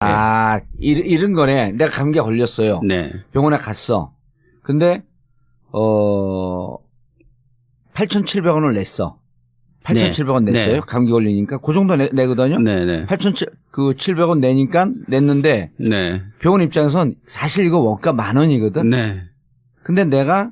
아, 이런 거네. 내가 감기에 걸렸어요. 네. 병원에 갔어. 근데, 8,700원을 냈어. 8,700원 네. 냈어요. 네. 감기 걸리니까. 그 정도 내거든요. 네네. 8,700원 내니까 냈는데, 네. 병원 입장에선 사실 이거 원가 10,000원이거든. 네. 근데 내가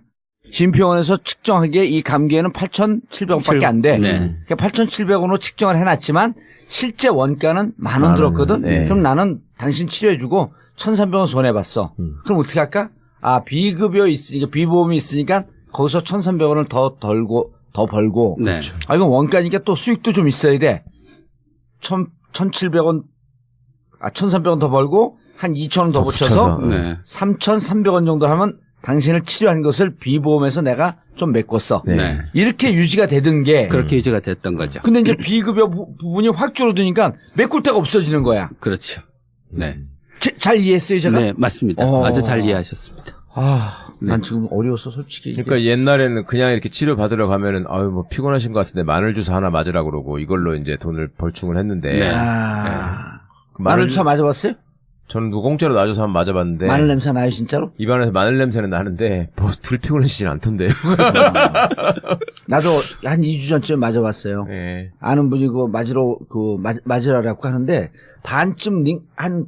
진표원에서 측정하기에 이 감기에는 8,700원밖에 안 돼. 네. 그러니까 8,700원으로 측정을 해놨지만 실제 원가는 10,000원 들었거든. 네. 그럼 나는 당신 치료해주고 1,300원 손해봤어. 그럼 어떻게 할까? 아, 비급여 있으니까, 비보험이 있으니까 거기서 1,300원을 더 벌고. 네. 아, 이건 원가니까 또 수익도 좀 있어야 돼. 1,700원, 1,300원 더 벌고 한 2,000원 더 붙여서 네. 3,300원 정도 하면 당신을 치료한 것을 비보험에서 내가 좀 메꿨어. 네. 이렇게 유지가 되던 게. 그렇게 유지가 됐던 거죠. 근데 이제 비급여 부분이 확 줄어드니까 메꿀 데가 없어지는 거야. 그렇죠. 네. 잘 이해했어요, 제가? 네, 맞습니다. 아주 잘 이해하셨습니다. 난 지금 어려워서 솔직히. 그러니까 옛날에는 그냥 이렇게 치료 받으러 가면은 아유 뭐 피곤하신 것 같은데 마늘 주사 하나 맞으라 그러고 이걸로 이제 돈을 벌충을 했는데. 네. 마늘 주사 맞아봤어요? 저는 공짜로 놔줘서 한번 맞아봤는데. 마늘 냄새 나요, 진짜로? 입안에서 마늘 냄새는 나는데 뭐 덜 피곤해지진 않던데요. 나도 한 2주 전쯤에 맞아봤어요. 네. 아는 분이 맞으라고 하는데 반쯤 한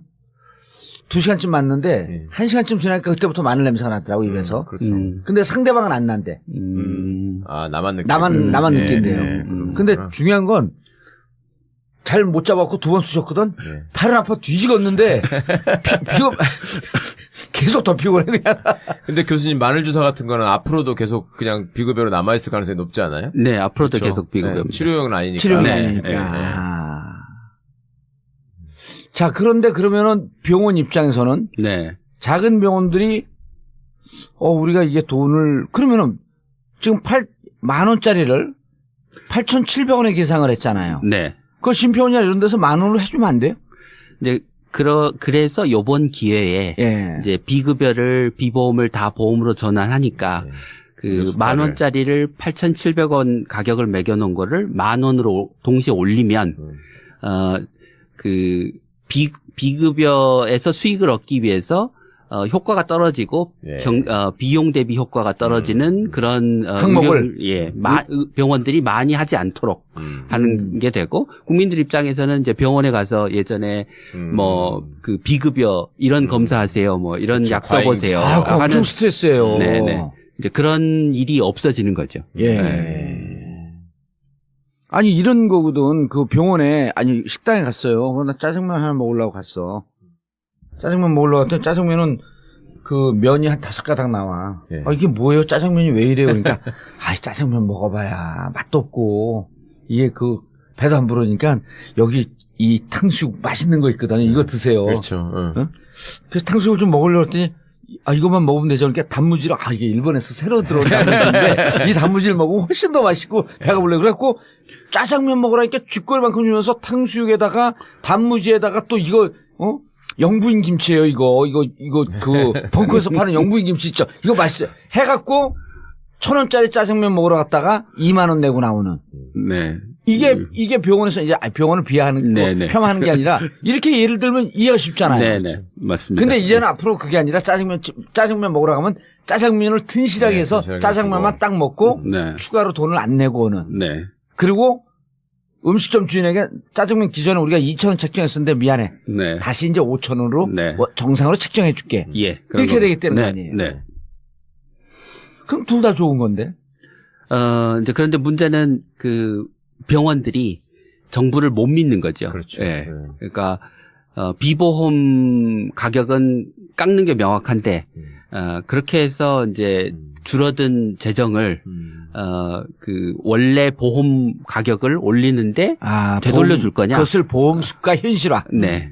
2시간쯤 맞는데 1시간쯤 지나니까 그때부터 마늘 냄새가 나더라고, 입에서. 그렇죠. 근데 상대방은 안 난대. 아, 나만 느끼. 나만 느낀대요. 근데 그렇구나. 중요한 건 잘 못 잡았고 2번 쑤셨거든. 네. 팔은 아파 뒤지겠는데 계속 더 피곤해 그냥. 근데 교수님 마늘 주사 같은 거는 앞으로도 계속 그냥 비급여로 남아있을 가능성이 높지 않아요? 네, 앞으로도 그렇죠? 계속 비급여입니다. 네, 치료용은 아니니까. 치료는 네, 아니니까. 네, 자, 그런데 그러면은 병원 입장에서는 네. 작은 병원들이 우리가 이게 돈을 그러면은 지금 10,000원짜리를 8,700원에 계상을 했잖아요. 네. 그 심표원이나 이런 데서 10,000원으로 해주면 안 돼요? 이제 그래서 요번 기회에 예. 이제 비급여를 비보험을 다 보험으로 전환하니까 그 10,000원짜리를 8,700원 가격을 매겨 놓은 거를 10,000원으로 동시에 올리면 그 비급여에서 수익을 얻기 위해서 효과가 떨어지고 예. 비용 대비 효과가 떨어지는 그런 항목을 병원들이 많이 하지 않도록 하는 게 되고 국민들 입장에서는 이제 병원에 가서 예전에 뭐 그 비급여 이런 검사하세요, 뭐 이런 그렇죠. 약 써보세요. 그거 엄청 하는 스트레스예요. 네네 이제 그런 일이 없어지는 거죠. 예. 네. 아니 이런 거거든. 그 병원에 아니 식당에 갔어요. 나 짜장면 하나 먹으려고 갔어. 짜장면 먹으려고 했더니 짜장면은 그 면이 한 5가닥 나와. 예. 이게 뭐예요? 짜장면이 왜 이래요? 그러니까 짜장면 먹어봐야 맛도 없고 이게 그 배도 안 부르니까 여기 이 탕수육 맛있는 거 있거든요. 이거 드세요. 그렇죠. 어? 그래서 탕수육을 좀 먹으려고 했더니 이것만 먹으면 되죠. 그러니까 단무지로 이게 일본에서 새로 들어온 단무지인데 이 단무지를 먹으면 훨씬 더 맛있고 배가 불러. 그래갖고 짜장면 먹으라니까 쥐꼬리만큼 주면서 탕수육에다가 단무지에다가 또 이거 영부인 김치예요. 이거 그 벙커에서 파는 영부인 김치 있죠. 이거 맛있어요. 해갖고 1,000원짜리 짜장면 먹으러 갔다가 20,000원 내고 나오는. 네. 이게 병원에서 이제 병원을 비하하는 거, 폄하하는 게 아니라 이렇게 예를 들면 이해가 쉽잖아요. 네네. 맞습니다. 근데 이제는 앞으로 그게 아니라 짜장면 먹으러 가면 짜장면을 튼실하게 해서 짜장면만 딱 먹고 추가로 돈을 안 내고 오는. 네. 그리고 음식점 주인에게 짜장면 기존에 우리가 2,000원 책정했었는데 미안해. 네. 다시 이제 5,000원으로 네. 정상으로 책정해 줄게. 예. 이렇게 되겠다는 거 네. 아니에요. 네. 그럼 둘 다 좋은 건데. 이제 그런데 문제는 그 병원들이 정부를 못 믿는 거죠. 그렇죠. 예. 그러니까 비보험 가격은 깎는 게 명확한데 그렇게 해서 이제 줄어든 재정을 그 원래 보험 가격을 올리는데 되돌려 줄 거냐? 그것을 보험 수가 현실화. 네.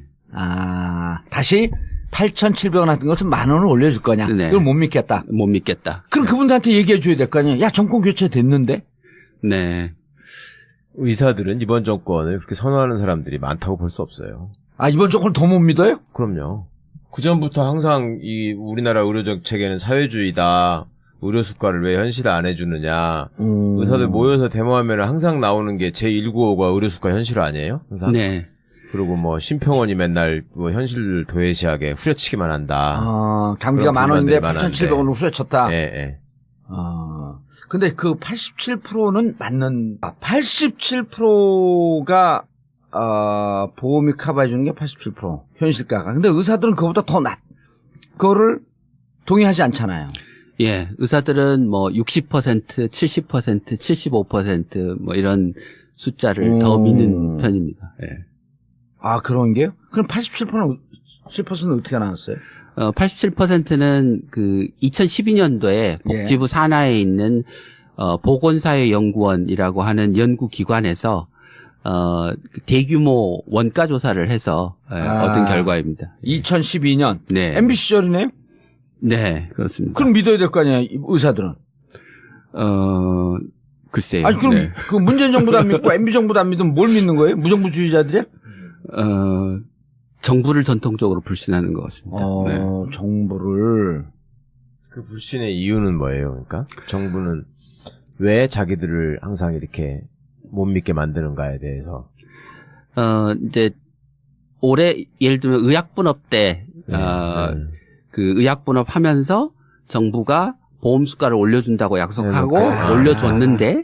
다시 8,700원 같은 것은 10,000원을 올려줄 거냐? 네. 그걸 못 믿겠다. 못 믿겠다. 그럼 그분들한테 얘기해 줘야 될 거 아니야? 야, 정권 교체 됐는데? 네. 의사들은 이번 정권을 그렇게 선호하는 사람들이 많다고 볼 수 없어요. 이번 정권을 더 못 믿어요? 그럼요. 그전부터 항상 이 우리나라 의료적 체계는 사회주의다. 의료 수가를 왜 현실 안 해주느냐. 의사들 모여서 데모하면 항상 나오는 게 제195가 의료 수가 현실 아니에요? 항상. 네. 그리고 뭐 심평원이 맨날 뭐 현실 도외시하게 후려치기만 한다. 경비가 그런 10,000원인데 불만들이 8,700원으로 후려쳤다. 예, 예. 근데 그 87%는 맞는, 87%가, 보험이 커버해주는 게 87%. 현실가가. 근데 의사들은 그거보다 더 낮. 그거를 동의하지 않잖아요. 예, 의사들은 뭐 60%, 70%, 75% 뭐 이런 숫자를 더 믿는 편입니다. 예. 그런 게요? 그럼 87%는 어떻게 나왔어요? 87%는 그 2012년도에 복지부 산하에 있는 보건사회연구원이라고 하는 연구기관에서 대규모 원가 조사를 해서 얻은 결과입니다. 2012년. 네. MB 시절이네요? 네, 그렇습니다. 그럼 믿어야 될 거 아니야, 의사들은. 글쎄요. 아니, 그럼 네. 그 문재인 정부도 안 믿고 MB 정부도 안 믿으면 뭘 믿는 거예요? 무정부주의자들이야? 정부를 전통적으로 불신하는 것 같습니다. 네. 정부를. 그 불신의 이유는 뭐예요? 그러니까 정부는 왜 자기들을 항상 이렇게 못 믿게 만드는가에 대해서. 이제 올해 예를 들면 의약분업 때 그 의약분업 하면서 정부가 보험 수가를 올려준다고 약속하고 올려줬는데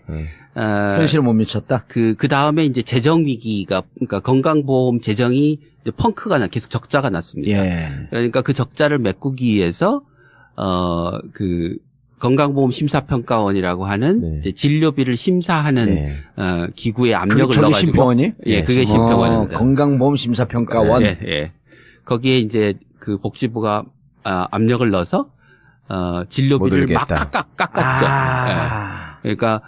현실을 못 미쳤다. 그 다음에 이제 재정 위기가, 그러니까 건강보험 재정이 이제 펑크가 계속 적자가 났습니다. 예. 그러니까 그 적자를 메꾸기 위해서 그 건강보험 심사평가원이라고 하는 이제 진료비를 심사하는 기구에 압력을 저게 넣어가지고 심평원이? 예, 그게 심평원입니다. 건강보험 심사평가원. 예. 거기에 이제 그 복지부가 압력을 넣어서 진료비를 막 깎았죠. 예. 그러니까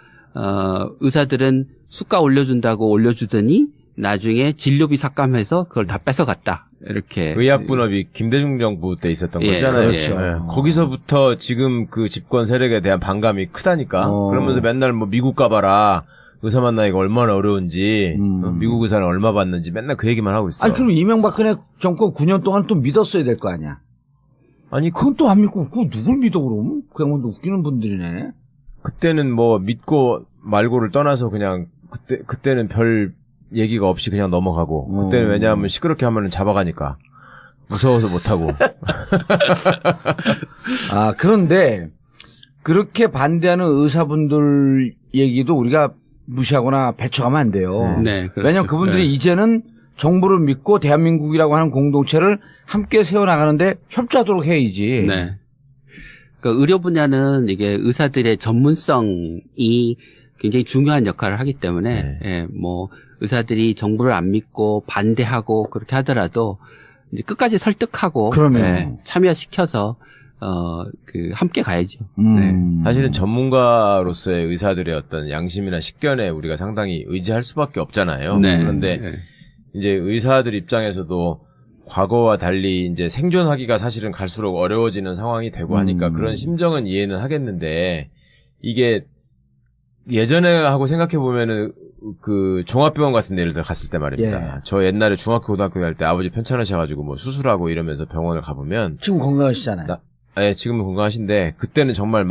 의사들은 수가 올려준다고 올려주더니 나중에 진료비 삭감해서 그걸 다 뺏어갔다. 이렇게. 의약분업이 김대중 정부 때 있었던 거잖아요. 그렇죠. 거기서부터 지금 그 집권 세력에 대한 반감이 크다니까. 그러면서 맨날 뭐 미국 가봐라. 의사 만나기가 얼마나 어려운지, 미국 의사는 얼마 받는지 맨날 그 얘기만 하고 있어. 아니, 그럼 이명박근혜 정권 9년 동안 또 믿었어야 될 거 아니야? 아니, 그건 또 안 믿고, 그거 누굴 믿어, 그럼? 그 양반도 웃기는 분들이네. 그때는 뭐 믿고 말고를 떠나서 그냥 그때는 별 얘기가 없이 그냥 넘어가고 그때는 왜냐하면 시끄럽게 하면은 잡아가니까 무서워서 못하고. 그런데 그렇게 반대하는 의사분들 얘기도 우리가 무시하거나 배척하면 안 돼요. 네, 그렇죠. 왜냐하면 그분들이 이제는 정부를 믿고 대한민국이라고 하는 공동체를 함께 세워나가는데 협조하도록 해야지. 네. 그러니까 의료 분야는 이게 의사들의 전문성이 굉장히 중요한 역할을 하기 때문에 예, 뭐 의사들이 정부를 안 믿고 반대하고 그렇게 하더라도 이제 끝까지 설득하고 참여시켜서 그 함께 가야죠. 네. 사실은 전문가로서의 의사들의 어떤 양심이나 식견에 우리가 상당히 의지할 수밖에 없잖아요. 네. 그런데 이제 의사들 입장에서도 과거와 달리 이제 생존하기가 사실은 갈수록 어려워지는 상황이 되고 하니까 그런 심정은 이해는 하겠는데 이게 예전에 하고 생각해 보면은 그 종합병원 같은 데 예를 들어 갔을 때 말입니다. 저 옛날에 중학교 고등학교 갈 때 아버지 편찮으셔가지고 뭐 수술하고 이러면서 병원을 가보면 지금 건강하시잖아요. 예, 지금은 건강하신데 그때는 정말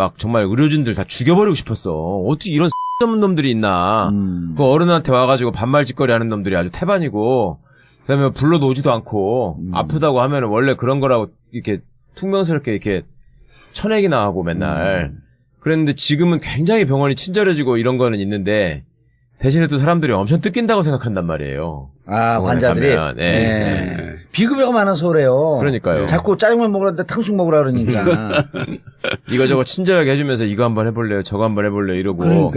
의료진들 다 죽여버리고 싶었어. 어떻게 이런 없는 놈들이 있나. 그 어른한테 와가지고 반말짓거리 하는 놈들이 아주 태반이고 그다음에 불러도 오지도 않고 아프다고 하면은 원래 그런 거라고 이렇게 퉁명스럽게 이렇게 쳐내기나 하고 맨날 그랬는데 지금은 굉장히 병원이 친절해지고 이런 거는 있는데 대신에 또 사람들이 엄청 뜯긴다고 생각한단 말이에요. 환자들이. 비급여가 많아서 그래요. 그러니까요. 자꾸 짜장면 먹으라는데 탕수육 먹으라 그러니까. 이거저거 친절하게 해주면서 이거 한번 해볼래요, 저거 한번 해볼래요 이러고.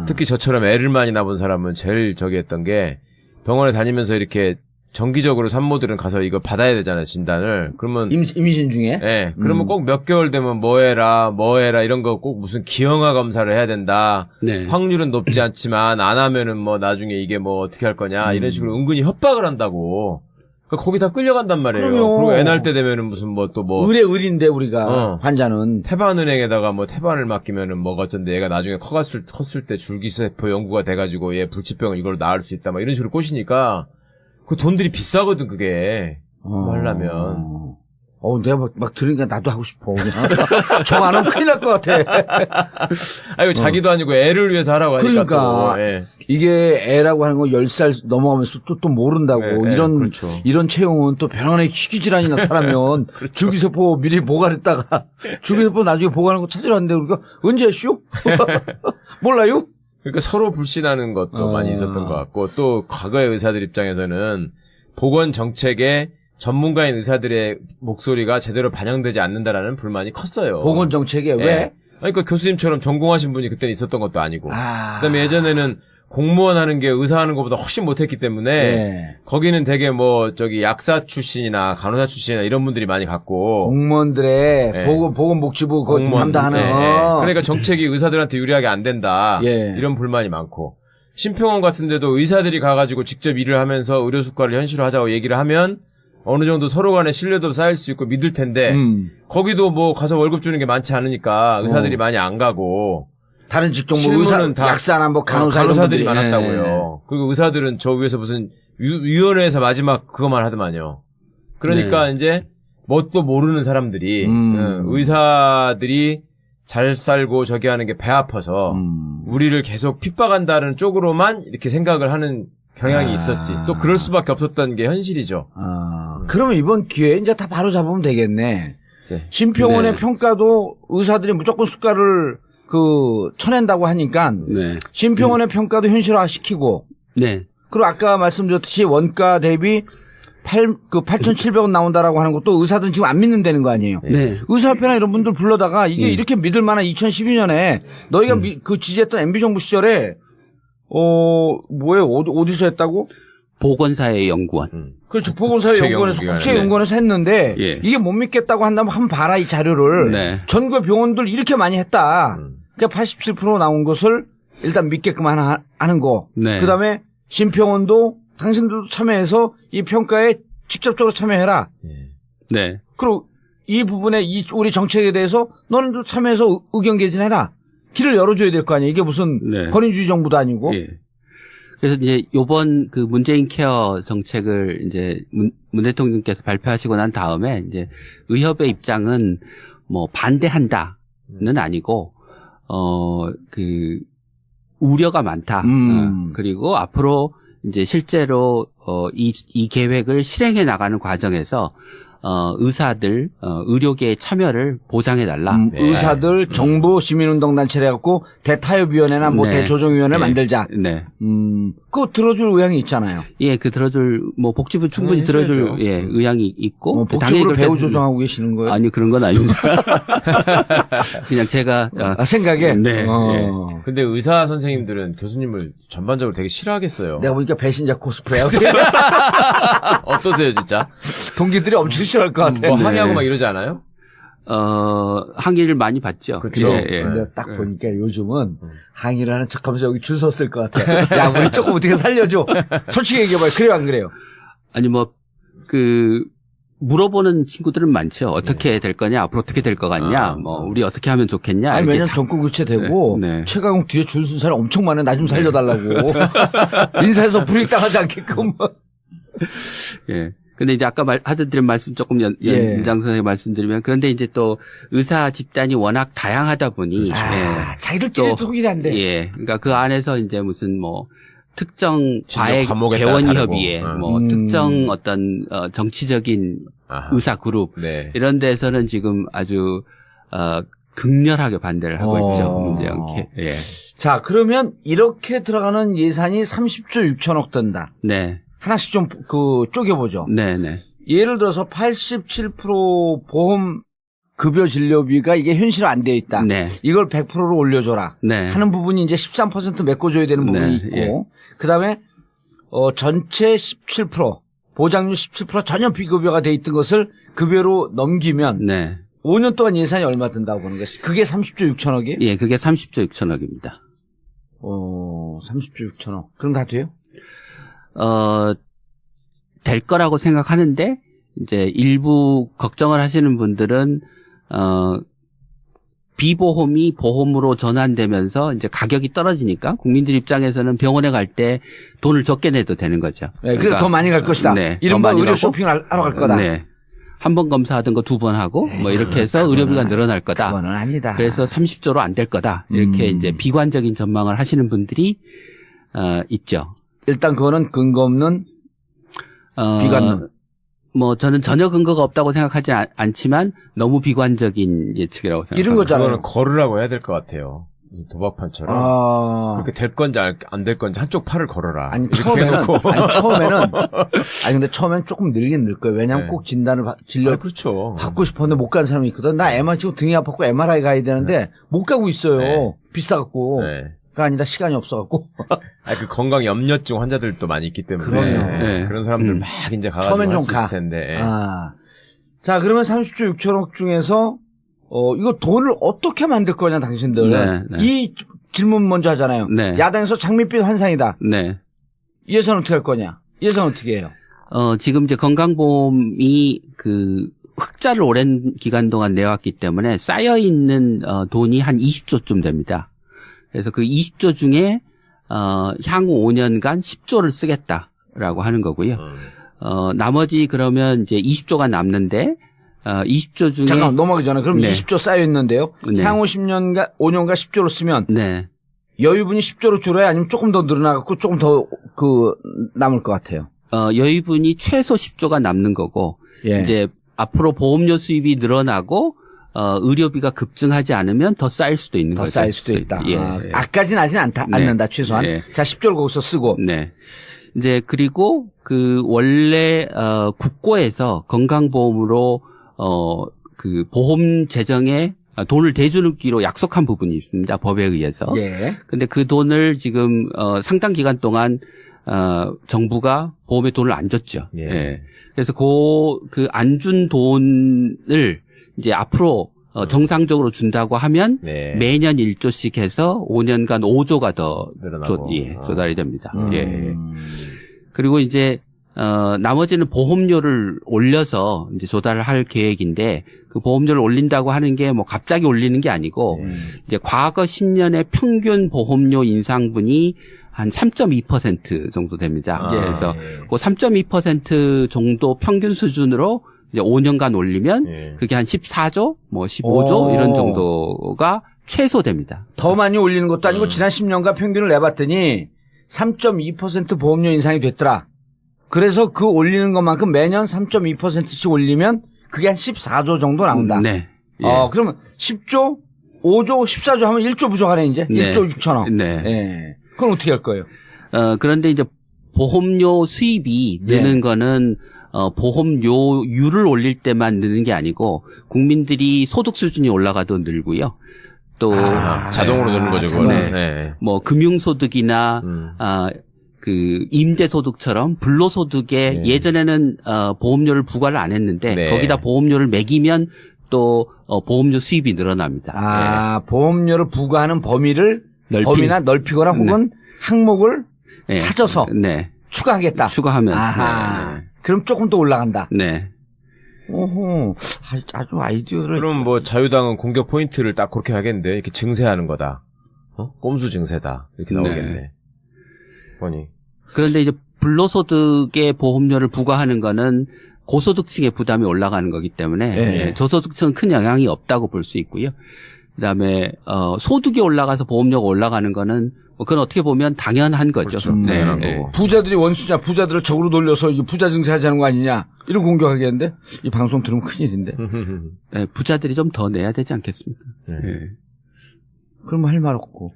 특히 저처럼 애를 많이 낳은 사람은 제일 저기 했던 게 병원에 다니면서 이렇게 정기적으로 산모들은 가서 이거 받아야 되잖아요, 진단을. 그러면. 임신 중에? 네. 그러면 꼭 몇 개월 되면 뭐 해라, 이런 거 꼭 무슨 기형아 검사를 해야 된다. 네. 확률은 높지 않지만, 안 하면은 뭐 나중에 이게 뭐 어떻게 할 거냐. 이런 식으로 은근히 협박을 한다고. 그러니까 거기 다 끌려간단 말이에요. 그럼요. 그리고 애 낳을 때 되면은 무슨 뭐 또 뭐. 의리인데 우리가. 환자는. 태반은행에다가 뭐 태반을 맡기면은 뭐가 어쩐데 얘가 나중에 컸을 때 줄기세포 연구가 돼가지고 얘 불치병을 이걸 낳을 수 있다. 막 이런 식으로 꼬시니까. 그 돈들이 비싸거든, 그게. 하려면. 내가 막 들으니까 나도 하고 싶어. 그냥. 저거 안 하면 큰일 날 것 같아. 이거 자기도 아니고 애를 위해서 하라고 하니까. 그러니까. 또, 예. 이게 애라고 하는 거 10살 넘어가면서 또 모른다고. 그렇죠. 이런 체형은 또 벼랑간에 희귀질환이 나타나면 그렇죠. 줄기세포 미리 보관했다가 줄기세포 나중에 보관하는 거 찾으러 왔는데 우리가 언제 했쇼? 몰라요? 그러니까 서로 불신하는 것도 많이 있었던 것 같고 또 과거의 의사들 입장에서는 보건 정책에 전문가인 의사들의 목소리가 제대로 반영되지 않는다라는 불만이 컸어요. 보건 정책에 왜? 그러니까 교수님처럼 전공하신 분이 그때는 있었던 것도 아니고. 그다음에 예전에는 공무원 하는 게 의사 하는 것보다 훨씬 못했기 때문에 거기는 되게 약사 출신이나 간호사 출신이나 이런 분들이 많이 갔고 공무원들의 보건복지부 담당하는 그러니까 정책이 의사들한테 유리하게 안 된다 이런 불만이 많고 심평원 같은 데도 의사들이 가가지고 직접 일을 하면서 의료 수가를 현실화하자고 얘기를 하면 어느 정도 서로 간에 신뢰도 쌓일 수 있고 믿을 텐데 거기도 뭐 가서 월급 주는 게 많지 않으니까 의사들이 많이 안 가고 다른 직종 뭐 의사, 약사나 뭐 간호사들이 많았다고요. 그리고 의사들은 저 위에서 무슨 위원회에서 마지막 그것만 하더만요. 그러니까 이제 뭣도 모르는 사람들이 의사들이 잘 살고 저기 하는 게 배 아파서 우리를 계속 핍박한다는 쪽으로만 이렇게 생각을 하는 경향이 있었지. 또 그럴 수밖에 없었던 게 현실이죠. 그러면 이번 기회에 이제 다 바로 잡으면 되겠네. 심평원의 평가도 의사들이 무조건 수가를 쳐낸다고 하니까 심평원의 평가도 현실화 시키고 그리고 아까 말씀드렸듯이 원가 대비 8,700원 나온다라고 하는 것도 의사들은 지금 안 믿는다는 거 아니에요. 의사협회나 이런 분들 불러다가 이게 이렇게 믿을 만한 2012년에 너희가 그 지지했던 MB정부 시절에 어디서 했다고? 보건사회연구원. 그렇죠. 보건사회연구원에서 국제연구원에서 했는데 이게 못 믿겠다고 한다면 한번 봐라 이 자료를. 전국 병원들 이렇게 많이 했다. 그러니까 87% 나온 것을 일단 믿게끔 하는 거. 그다음에 심평원도 당신들도 참여해서 이 평가에 직접적으로 참여해라. 그리고 이 부분에 우리 정책에 대해서 너네도 참여해서 의견 개진해라. 길을 열어줘야 될 거 아니에요. 이게 무슨 권위주의 정부도 아니고. 그래서 이제 요번 그 문재인 케어 정책을 이제 문 대통령께서 발표하시고 난 다음에 이제 의협의 입장은 뭐 반대한다는 아니고 우려가 많다. 그리고 앞으로 이제 실제로 이 계획을 실행해 나가는 과정에서 의사들, 의료계의 참여를 보장해달라. 의사들, 정부, 시민운동단체를 해갖고 대타협위원회나 뭐 대조정위원회 만들자. 그거 들어줄 의향이 있잖아요. 뭐 복지부 충분히 들어줄 의향이 있고. 복지부로 배후 조정하고 계시는 거예요? 아니, 그런 건 아닙니다. 그냥 제가. 생각에? 근데 의사 선생님들은 교수님을 전반적으로 되게 싫어하겠어요. 내가 보니까 배신자 코스프레야. 어떠세요, 진짜? 동기들이 엄청 싫어할 것 같아요. 뭐 항의하고 막 이러지 않아요? 항의를 많이 받죠. 그렇죠. 근데 딱 보니까 요즘은 항의를 하는 척하면서 여기 줄 섰을 것 같아. 야, 우리 조금 어떻게 살려줘. 솔직히 얘기해봐요. 그래요, 안 그래요? 아니 물어보는 친구들은 많죠. 어떻게 될 거냐, 앞으로 어떻게 될 것 같냐, 우리 어떻게 하면 좋겠냐. 아니, 왜냐면 정권 교체되고 최강욱 뒤에 줄 쓴 사람 엄청 많아. 나 좀 살려달라고. 인사해서 불이익당하지 않게끔. 근데 이제 아까 하드드린 말씀 조금 연장선에 말씀드리면 그런데 이제 또 의사 집단이 워낙 다양하다 보니 자기들끼리 통일이 안 돼. 그러니까 그 안에서 이제 무슨 뭐 특정 과외 개원협의회 특정 어떤 정치적인 의사 그룹 이런 데서는 지금 아주 극렬하게 반대를 하고 있죠. 문제연케. 자, 그러면 이렇게 들어가는 예산이 30조 6천억 든다. 하나씩 좀 쪼개보죠. 예를 들어서 87% 보험 급여 진료비가 이게 현실화 안 되어 있다. 이걸 100%로 올려줘라. 하는 부분이 이제 13% 메꿔줘야 되는 부분이 있고, 그 다음에 전체 17% 보장률 17% 전혀 비급여가 돼 있던 것을 급여로 넘기면 5년 동안 예산이 얼마 든다고 보는 거예요. 그게 30조 6천억이에요? 그게 30조 6천억입니다. 30조 6천억. 그럼 다 돼요? 될 거라고 생각하는데, 이제 일부 걱정을 하시는 분들은, 비보험이 보험으로 전환되면서 이제 가격이 떨어지니까 국민들 입장에서는 병원에 갈 때 돈을 적게 내도 되는 거죠. 그러니까 더 많이 갈 것이다. 이른바 의료 쇼핑을 하러 갈 거다. 한 번 검사하던 거 2번 하고 뭐 이렇게 해서 의료비가 늘어날 거다. 그거는 아니다. 그래서 30조로 안 될 거다. 이렇게 이제 비관적인 전망을 하시는 분들이 있죠. 일단 그거는 근거 없는 비관. 뭐 저는 전혀 근거가 없다고 생각하지 않지만 너무 비관적인 예측이라고 생각합니다. 이런 거잖아요. 그거는 걸으라고 해야 될 것 같아요. 무슨 도박판처럼. 그렇게 될 건지 안 될 건지 한쪽 팔을 걸어라. 아니, 이렇게 처음에는, 해놓고. 근데 처음엔 조금 늘긴 늘 거예요. 왜냐면 네. 꼭 진단을 그렇죠. 받고 싶었는데 못 간 사람이 있거든. 나 MR 지금 등이 아팠고 MRI 가야 되는데 못 가고 있어요. 네. 비싸갖고. 네. 가 아니라 시간이 없어갖고. 그 건강 염려증 환자들도 많이 있기 때문에. 그럼요. 네. 그런 사람들 막 이제 가가지고 처음엔 좀 할 수 가. 있을 텐데. 자, 그러면 30조 6천억 중에서, 이거 돈을 어떻게 만들 거냐, 당신들. 네. 이 질문 먼저 하잖아요. 네. 야당에서 장밋빛 환상이다. 네. 예산 어떻게 할 거냐? 예산 어떻게 해요? 지금 이제 건강보험이 그 흑자를 오랜 기간 동안 내왔기 때문에 쌓여 있는 돈이 한 20조쯤 됩니다. 그래서 그 20조 중에 향후 5년간 10조를 쓰겠다라고 하는 거고요. 나머지 그러면 이제 20조가 남는데 20조 중에 잠깐 넘어가기 전에 그럼 네. 20조 쌓여 있는데요. 네. 향후 10년간 5년간 10조로 쓰면 네. 여유분이 10조로 줄어야 아니면 조금 더 늘어나갖고 조금 더 남을 것 같아요. 여유분이 최소 10조가 남는 거고 예. 이제 앞으로 보험료 수입이 늘어나고 의료비가 급증하지 않으면 더 쌓일 수도 있는 더 거죠. 쌓일 수도 있다. 예. 아까진 하진 않는다 최소한. 네. 자 10조를 거기서 쓰고. 네. 이제 그리고 그 원래 국고에서 건강보험으로 그 보험 재정에 돈을 대주기로 약속한 부분이 있습니다. 법에 의해서. 예. 근데 그 돈을 지금 상당 기간 동안 정부가 보험에 돈을 안 줬죠. 예. 예. 그래서 그 안 준 돈을 이제 앞으로 정상적으로 준다고 하면 네. 매년 1조씩 해서 5년간 5조가 더 늘어나고. 조달이 됩니다. 예. 그리고 이제 나머지는 보험료를 올려서 이제 조달을 할 계획인데 그 보험료를 올린다고 하는 게 뭐 갑자기 올리는 게 아니고 이제 과거 10년의 평균 보험료 인상분이 한 3.2% 정도 됩니다. 그래서 그 3.2% 정도 평균 수준으로 이제 5년간 올리면 그게 한 14조, 뭐 15조 이런 정도가 최소 됩니다. 더 많이 올리는 것도 아니고 지난 10년간 평균을 내봤더니 3.2% 보험료 인상이 됐더라. 그래서 그 올리는 것만큼 매년 3.2%씩 올리면 그게 한 14조 정도 나온다. 네. 예. 그러면 10조, 5조, 14조 하면 1조 부족하네 이제. 네. 1조 6천억. 네. 예. 그건 어떻게 할 거예요? 그런데 이제 보험료 수입이 느는 거는 보험료율을 올릴 때만 느는 게 아니고 국민들이 소득 수준이 올라가도 늘고요. 또 자동으로 되는 거죠, 그거는. 네. 뭐 금융소득이나 그 임대소득처럼 불로소득에 예전에는 보험료를 부과를 안 했는데 네. 거기다 보험료를 매기면 또 보험료 수입이 늘어납니다. 보험료를 부과하는 범위나 넓히거나 혹은 항목을 네. 찾아서 네. 추가하겠다. 추가하면 아하. 네. 그럼 조금 더 올라간다. 네. 오호. 아주 아이디어를. 그럼 뭐 자유당은 공격 포인트를 딱 그렇게 하겠는데 이렇게 증세하는 거다. 꼼수 증세다. 이렇게 나오겠네. 네. 보니. 그런데 이제 불로소득의 보험료를 부과하는 거는 고소득층의 부담이 올라가는 거기 때문에 네. 저소득층은 큰 영향이 없다고 볼 수 있고요. 그다음에 소득이 올라가서 보험료가 올라가는 거는 그건 어떻게 보면 당연한 거죠. 그렇죠. 네. 당연한 네. 거고. 부자들이 원수냐, 부자들을 적으로 돌려서 이게 부자 증세하자는 거 아니냐, 이런 공격하겠는데 이 방송 들으면 큰일인데. 네, 부자들이 좀 더 내야 되지 않겠습니까? 네. 네. 그럼 할 말 없고.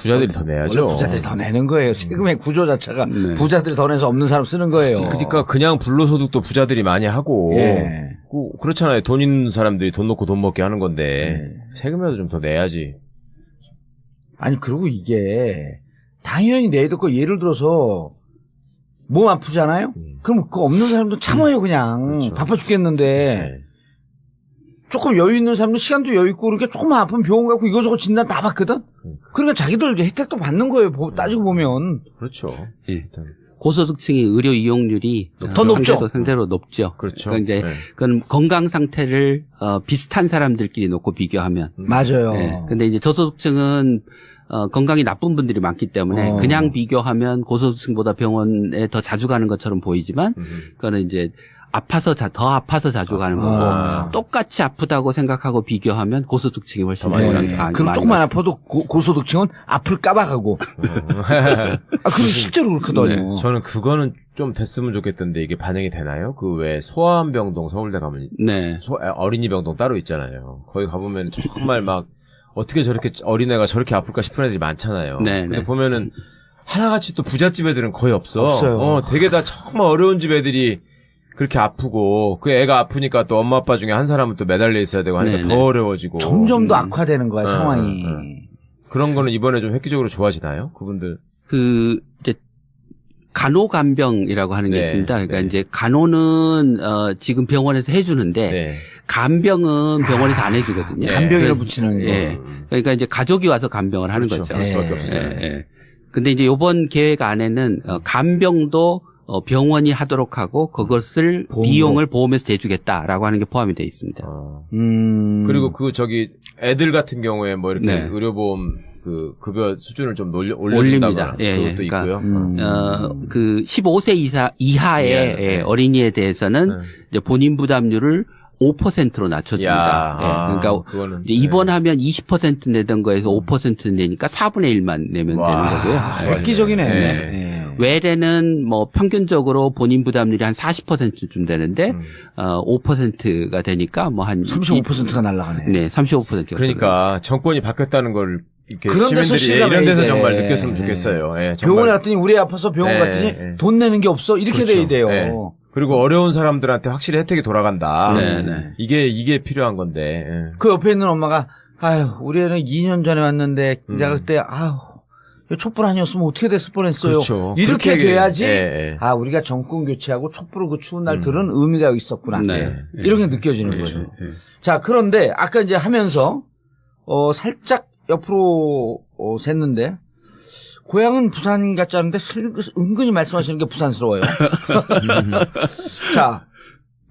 부자들이 더 내야죠. 원래 부자들이 더 내는 거예요. 세금의 구조 자체가 네. 부자들이 더 내서 없는 사람 쓰는 거예요. 그러니까 그냥 불로소득도 부자들이 많이 하고 예. 그렇잖아요. 돈 있는 사람들이 돈 놓고 돈 먹게 하는 건데 세금이라도 좀 더 내야지. 아니 그리고 이게 당연히 내야 될 거 예를 들어서 몸 아프잖아요. 그럼 그거 없는 사람도 참아요 그냥. 그렇죠. 바빠 죽겠는데. 네. 조금 여유 있는 사람들 시간도 여유 있고 그러니까 조금만 아프면 병원 가고 이거저거 진단 다 받거든. 그러니까 자기들 혜택도 받는 거예요. 따지고 보면. 그렇죠. 예. 고소득층의 의료 이용률이 더 높죠. 상대로 높죠. 그렇죠. 그러니까 이제 네. 그건 건강 상태를 비슷한 사람들끼리 놓고 비교하면. 맞아요. 네. 근데 이제 저소득층은 건강이 나쁜 분들이 많기 때문에 그냥 비교하면 고소득층보다 병원에 더 자주 가는 것처럼 보이지만 그거는 이제 더 아파서 자주 가는 거고 똑같이 아프다고 생각하고 비교하면 고소득층이 훨씬 많이. 그럼 조금만 아파도 고소득층은 아플까봐 가고. 그럼 실제로 그렇거든요. 네. 저는 그거는 좀 됐으면 좋겠던데 이게 반영이 되나요? 그 왜 소아암병동 서울대 가면 네. 어린이 병동 따로 있잖아요. 거기 가보면 정말 막 어떻게 저렇게 어린애가 저렇게 아플까 싶은 애들이 많잖아요. 네, 근데 네. 보면은 하나같이 또 부잣집 애들은 거의 없어. 없어요. 되게 다 정말 어려운 집 애들이 그렇게 아프고 그 애가 아프니까 또 엄마 아빠 중에 한 사람은 또 매달려 있어야 되고 하니까 네, 더 네. 어려워지고 점점 더 악화되는 거야 상황이. 그런 거는 이번에 좀 획기적으로 좋아지나요? 그분들 이제 간호간병이라고 하는 게 네, 있습니다. 그러니까 네. 이제 간호는 지금 병원에서 해주는데 네. 간병은 병원에서 안 해주거든요. 간병이라 붙이는 거. 예. 그러니까 이제 가족이 와서 간병을 하는 그렇죠. 거죠. 그럴 수밖에 예. 없었잖아요. 예. 근데 이제 이번 계획 안에는 간병도 병원이 하도록 하고 그것을 비용을 보험에서 대주겠다라고 하는 게 포함이 되어 있습니다. 그리고 애들 같은 경우에 뭐 이렇게 네. 의료보험 그 급여 수준을 좀 올려준다거나 올립니다. 예, 예. 그것도 그러니까, 있고요. 그 15세 이하의 예. 어린이에 대해서는 이제 본인 부담률을 5%로 낮춰줍니다. 예. 그러니까 그거는, 이제 입원하면 20% 내던 거에서 5% 내니까 4분의 1만 내면 되는 거고요. 예. 획기적이네. 네. 외래는 뭐 평균적으로 본인 부담률이 한 40%쯤 되는데 5%가 되니까 뭐 한 35%가 날아가네. 네, 35%가 그러니까 정권이 바뀌었다는 걸 이렇게 그런 데서 시민들이 실감해야 이런 데서 돼. 정말 느꼈으면 좋겠어요. 예, 정말. 병원에 갔더니 우리 애 아파서 병원 네, 갔더니 네. 돈 내는 게 없어 이렇게 그렇죠. 돼야 돼요. 네. 그리고 어려운 사람들한테 확실히 혜택이 돌아간다. 네, 네. 이게 필요한 건데. 예. 그 옆에 있는 엄마가 아유 우리 애는 2년 전에 왔는데 내가 그때 아유 촛불 아니었으면 어떻게 됐을 뻔했어요. 그렇죠. 이렇게 그렇게 돼야지. 예, 예. 아 우리가 정권 교체하고 촛불을 그 추운 날 들은 의미가 있었구나. 네. 이렇게 느껴지는 그렇죠. 거죠. 예. 자 그런데 아까 이제 하면서 살짝 옆으로 샜는데 고향은 부산 같지 않은데 은근히 말씀하시는 게 부산스러워요. 자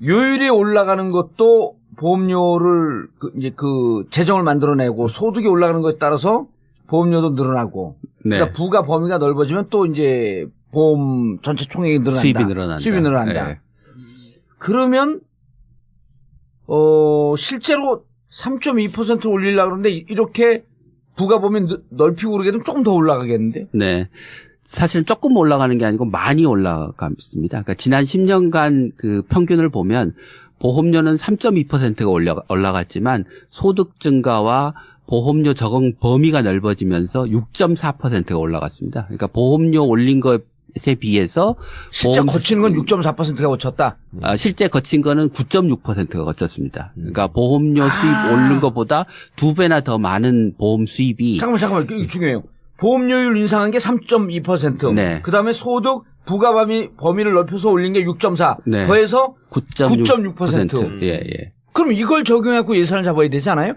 요율이 올라가는 것도 보험료를 이제 그 재정을 만들어내고 소득이 올라가는 것에 따라서 보험료도 늘어나고 네. 그러니까 부가 범위가 넓어지면 또 이제 보험 전체 총액이 늘어난다. 수입이 늘어난다. 네. 예. 그러면 실제로 3.2% 올리려고 그러는데 이렇게 부가 범위 넓히고 그러게 되면 조금 더 올라가겠는데? 네. 사실 조금 올라가는 게 아니고 많이 올라갔습니다. 그러니까 지난 10년간 그 평균을 보면 보험료는 3.2%가 올라갔지만 소득 증가와 보험료 적용 범위가 넓어지면서 6.4%가 올라갔습니다. 그러니까 보험료 올린 것에 비해서 실제 거치는 건 6.4%가 거쳤다. 실제 거친 거는 9.6%가 거쳤습니다. 그러니까 보험료 수입 오른 것보다 2배나 더 많은 보험 수입이 잠깐만 이게 중요해요. 보험료율 인상한 게 3.2%. 네. 그다음에 소득 부가 범위를 넓혀서 올린 게 6.4. 네. 더해서 9.6%. 예. 그럼 이걸 적용하고 예산을 잡아야 되지 않아요?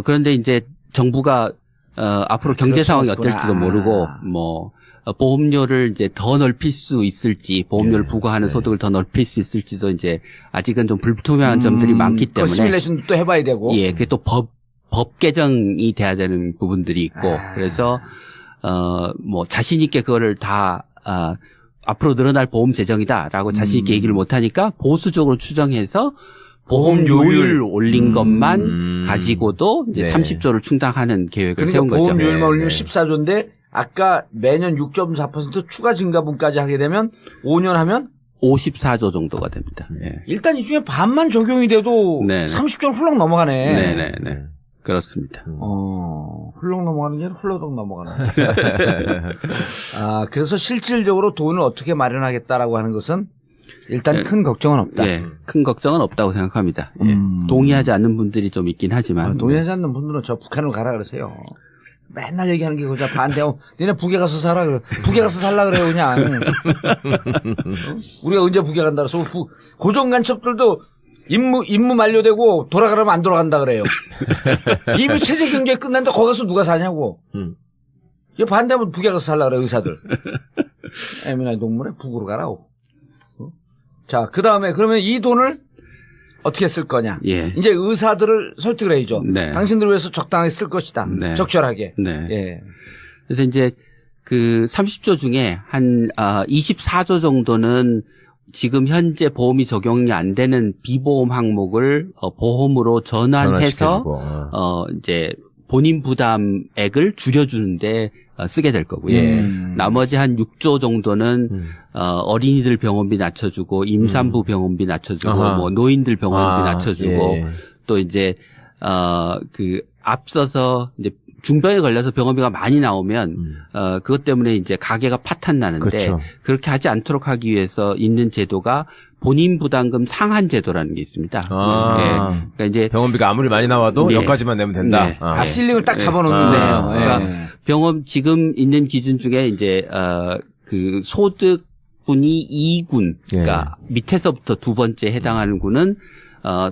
그런데 이제 정부가 앞으로 경제 상황이 어떨지도 모르고 뭐 보험료를 이제 더 넓힐 수 있을지 보험료를 부과하는 소득을 더 넓힐 수 있을지도 이제 아직은 좀 불투명한 점들이 많기 때문에 시뮬레이션도 또 해봐야 되고. 예, 그게 또 법 개정이 돼야 되는 부분들이 있고 그래서 뭐 자신 있게 그거를 다 앞으로 늘어날 보험 재정이다라고 자신 있게 얘기를 못 하니까 보수적으로 추정해서 보험료율 올린 것만 가지고도 이제 네. 30조를 충당하는 계획을 세운 그러니까 거죠. 보험료율만 올리면 네. 14조인데 아까 매년 6.4% 추가 증가분까지 하게 되면 5년 하면 54조 정도가 됩니다. 예. 일단 이 중에 반만 적용이 돼도 네네. 30조는 훌렁 넘어가네. 네네네. 그렇습니다. 훌렁 넘어가는 게 아니라 훌러덩 넘어가는. 그래서 실질적으로 돈을 어떻게 마련하겠다라고 하는 것은 일단 큰 걱정은 없다. 예. 큰 걱정은 없다고 생각합니다. 예. 동의하지 않는 분들이 좀 있긴 하지만. 동의하지 않는 분들은 저 북한으로 가라 그러세요. 맨날 얘기하는 게 그저 반대하고 니네 북에 가서 살아 그래. 북에 가서 살라 그래요 그냥. 우리가 언제 북에 간다 그래서 고정간첩들도 임무 만료되고 돌아가려면 안 돌아간다 그래요. 이미 체제 경제 끝났는데 거기 가서 누가 사냐고. 이거 반대하면 북에 가서 살라 그래 의사들. 에미나 동물에 북으로 가라고. 자, 그 다음에 그러면 이 돈을 어떻게 쓸 거냐. 예. 이제 의사들을 설득을 해야죠. 네. 당신들 위해서 적당하게 쓸 것이다. 네. 적절하게. 네. 예. 그래서 이제 그 30조 중에 한 24조 정도는 지금 현재 보험이 적용이 안 되는 비보험 항목을 보험으로 전환해서 이제 본인 부담액을 줄여주는데 쓰게 될 거고요. 나머지 한 6조 정도는 어린이들 병원비 낮춰주고 임산부 병원비 낮춰주고 뭐 노인들 병원비 낮춰주고 또 이제 그 앞서서 이제 중병에 걸려서 병원비가 많이 나오면 그것 때문에 이제 가게가 파탄 나는데 그렇죠. 그렇게 하지 않도록 하기 위해서 있는 제도가 본인 부담금 상한 제도라는 게 있습니다. 그러니까 이제 병원비가 아무리 많이 나와도 여기까지만 내면 된다. 네. 실링을 딱 잡아놓는데요. 그러니까 병원 지금 있는 기준 중에 이제 그 소득분이 2군, 그러니까 밑에서부터 두 번째 해당하는 군은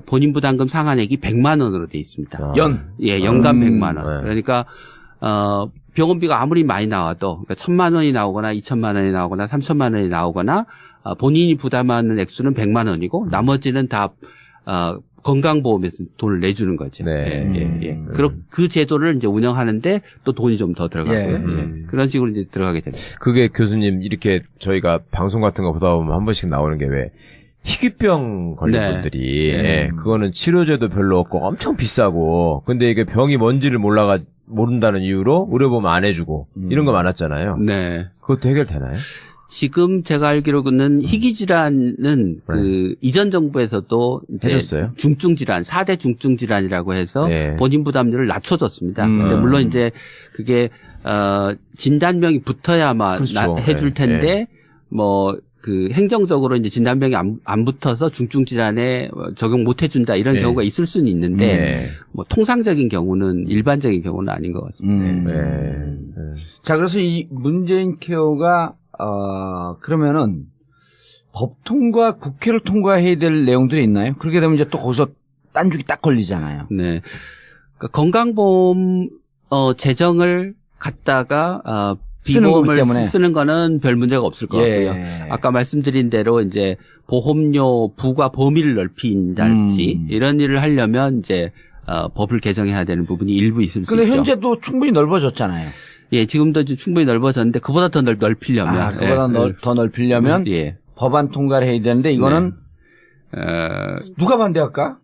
본인 부담금 상한액이 100만 원으로 돼 있습니다. 연간 100만 원. 그러니까 병원비가 아무리 많이 나와도 그러니까 1,000만 원이 나오거나 2,000만 원이 나오거나 3,000만 원이 나오거나 본인이 부담하는 액수는 100만 원이고 나머지는 다 건강보험에서 돈을 내주는 거죠. 그 제도를 이제 운영하는데 또 돈이 좀 더 들어가고요. 그런 식으로 이제 들어가게 됩니다. 그게 교수님 이렇게 저희가 방송 같은 거 보다 보면 한 번씩 나오는 게 왜 희귀병 걸린 분들이 그거는 치료제도 별로 없고 엄청 비싸고 근데 이게 병이 뭔지를 모른다는 이유로 의료보험 안 해주고 이런 거 많았잖아요. 네. 그것도 해결되나요? 지금 제가 알기로는 희귀질환은 그 이전 정부에서도 이제 해줬어요? 중증질환, 4대 중증질환이라고 해서 본인 부담률을 낮춰줬습니다. 근데 물론 이제 그게 진단명이 붙어야만 그렇죠. 해줄 텐데 뭐 그 행정적으로 이제 진단명이 안 붙어서 중증질환에 적용 못 해준다 이런 경우가 있을 수는 있는데 뭐 통상적인 경우는 일반적인 경우는 아닌 것 같습니다. 자, 그래서 이 문재인 케어가 그러면은 법통과 국회를 통과해야 될 내용들이 있나요? 그렇게 되면 이제 또 거기서 딴죽이 딱 걸리잖아요. 네. 그러니까 건강보험 재정을 갖다가 비보험을 쓰는 거는 별 문제가 없을 것 같고요. 아까 말씀드린 대로 이제 보험료 부과 범위를 넓힌달지 이런 일을 하려면 이제 법을 개정해야 되는 부분이 일부 있을 수 있죠. 근데 현재도 충분히 넓어졌잖아요. 예, 지금도 충분히 넓어졌는데 그보다 더 넓히려면 그보다 더 넓히려면 법안 통과를 해야 되는데 이거는 누가 반대할까?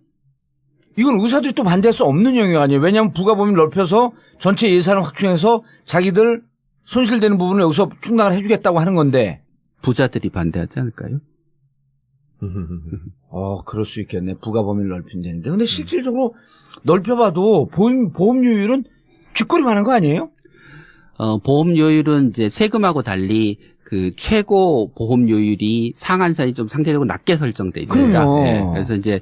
이건 의사들이 또 반대할 수 없는 영역 아니에요. 왜냐하면 부과 범위를 넓혀서 전체 예산을 확충해서 자기들 손실되는 부분을 여기서 충당을 해주겠다고 하는 건데 부자들이 반대하지 않을까요? 그럴 수 있겠네. 부과 범위를 넓힌다는데. 근데 실질적으로 넓혀봐도 보험료율은 쥐꼬리 많은 거 아니에요? 보험료율은 이제 세금하고 달리 그 최고 보험료율이 상한선이 좀 상대적으로 낮게 설정돼 있습니다. 그래서 이제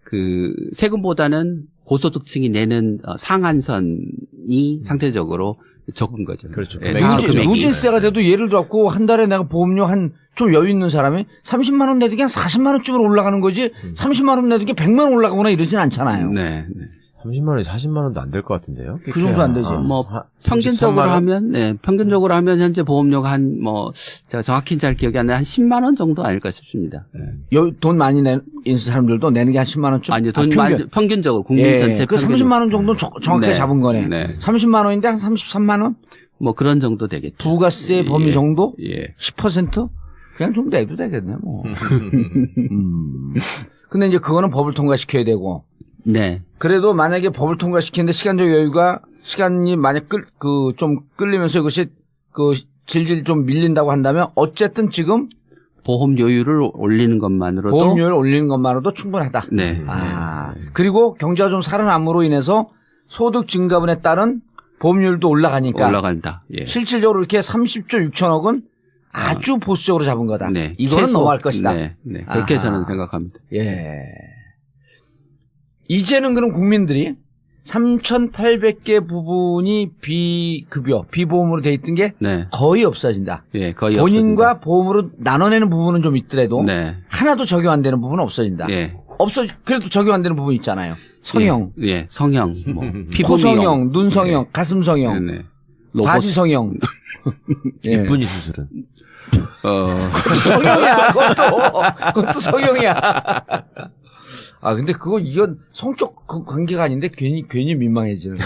그 세금보다는 고소득층이 내는 상한선이 상대적으로 적은 거죠. 그렇죠. 누진세가 돼도 예를 들었고 한 달에 내가 보험료 한 좀 여유 있는 사람이 30만 원 내도 그냥 40만 원쯤으로 올라가는 거지 30만 원 내도 100만 원 올라가거나 이러진 않잖아요. 30만 원이 40만 원도 안 될 것 같은데요? 그 정도 안 되지. 뭐 평균적으로 하면 평균적으로 하면 현재 보험료가 한 뭐 제가 정확히는 잘 기억이 안 나요. 한 10만 원 정도 아닐까 싶습니다. 돈 많이 내는 사람들도 내는 게 한 10만 원쯤. 아니요, 평균적으로 국민 전체 그 30만 원 정도는 정확하게 잡은 거네. 30만 원인데 한 33만 원? 뭐 그런 정도 되겠죠. 부가세 범위 정도? 10%? 그냥 좀 내도 되겠네, 뭐. 근데 이제 그거는 법을 통과시켜야 되고. 그래도 만약에 법을 통과시키는데 시간적 여유가, 시간이 만약 좀 끌리면서 이것이 질질 좀 밀린다고 한다면 어쨌든 지금 보험료율을 올리는 것만으로도 충분하다. 그리고 경제가 좀 살아남으로 인해서 소득 증가분에 따른 보험료율도 올라간다. 실질적으로 이렇게 30조 6천억은 아주 보수적으로 잡은 거다. 이거는 넘어갈 것이다. 그렇게 저는 생각합니다. 이제는 그럼 국민들이 3,800개 부분이 비보험으로 돼 있던 게 거의 없어진다. 거의 본인과 없어진다. 보험으로 나눠내는 부분은 좀 있더라도 하나도 적용 안 되는 부분은 없어진다. 그래도 적용 안 되는 부분 있잖아요. 성형. 성형. 뭐 코성형, 눈성형, 가슴성형, 바지성형. 이쁜이 수술은. 그것도 성형이야. 그것도 성형이야. 근데 이건 성적 관계가 아닌데 괜히 민망해지는데.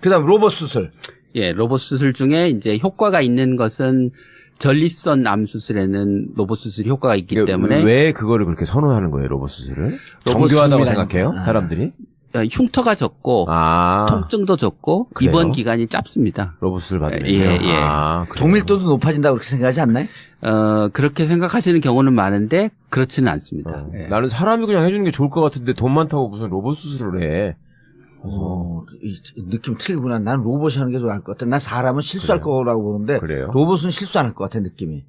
그다음 로봇 수술. 로봇 수술 중에 이제 효과가 있는 것은 전립선 암 수술에는 로봇 수술이 효과가 있기 때문에 왜 그거를 그렇게 선호하는 거예요, 로봇 수술을? 로봇 정교하다고 수술이라는- 생각해요, 사람들이? 흉터가 적고 통증도 적고 그래요? 입원 기간이 짧습니다. 로봇 수술 받으면. 예. 그래요? 정밀도도 높아진다고 그렇게 생각하지 않나요? 그렇게 생각하시는 경우는 많은데 그렇지는 않습니다. 예. 나는 사람이 그냥 해주는 게 좋을 것 같은데 돈 많다고 무슨 로봇 수술을 해. 이 느낌 틀리구나. 난 로봇이 하는 게 더 나을 것 같아. 난 사람은 실수할 거라고 보는데 그래요? 로봇은 실수 안 할 것 같아, 느낌이.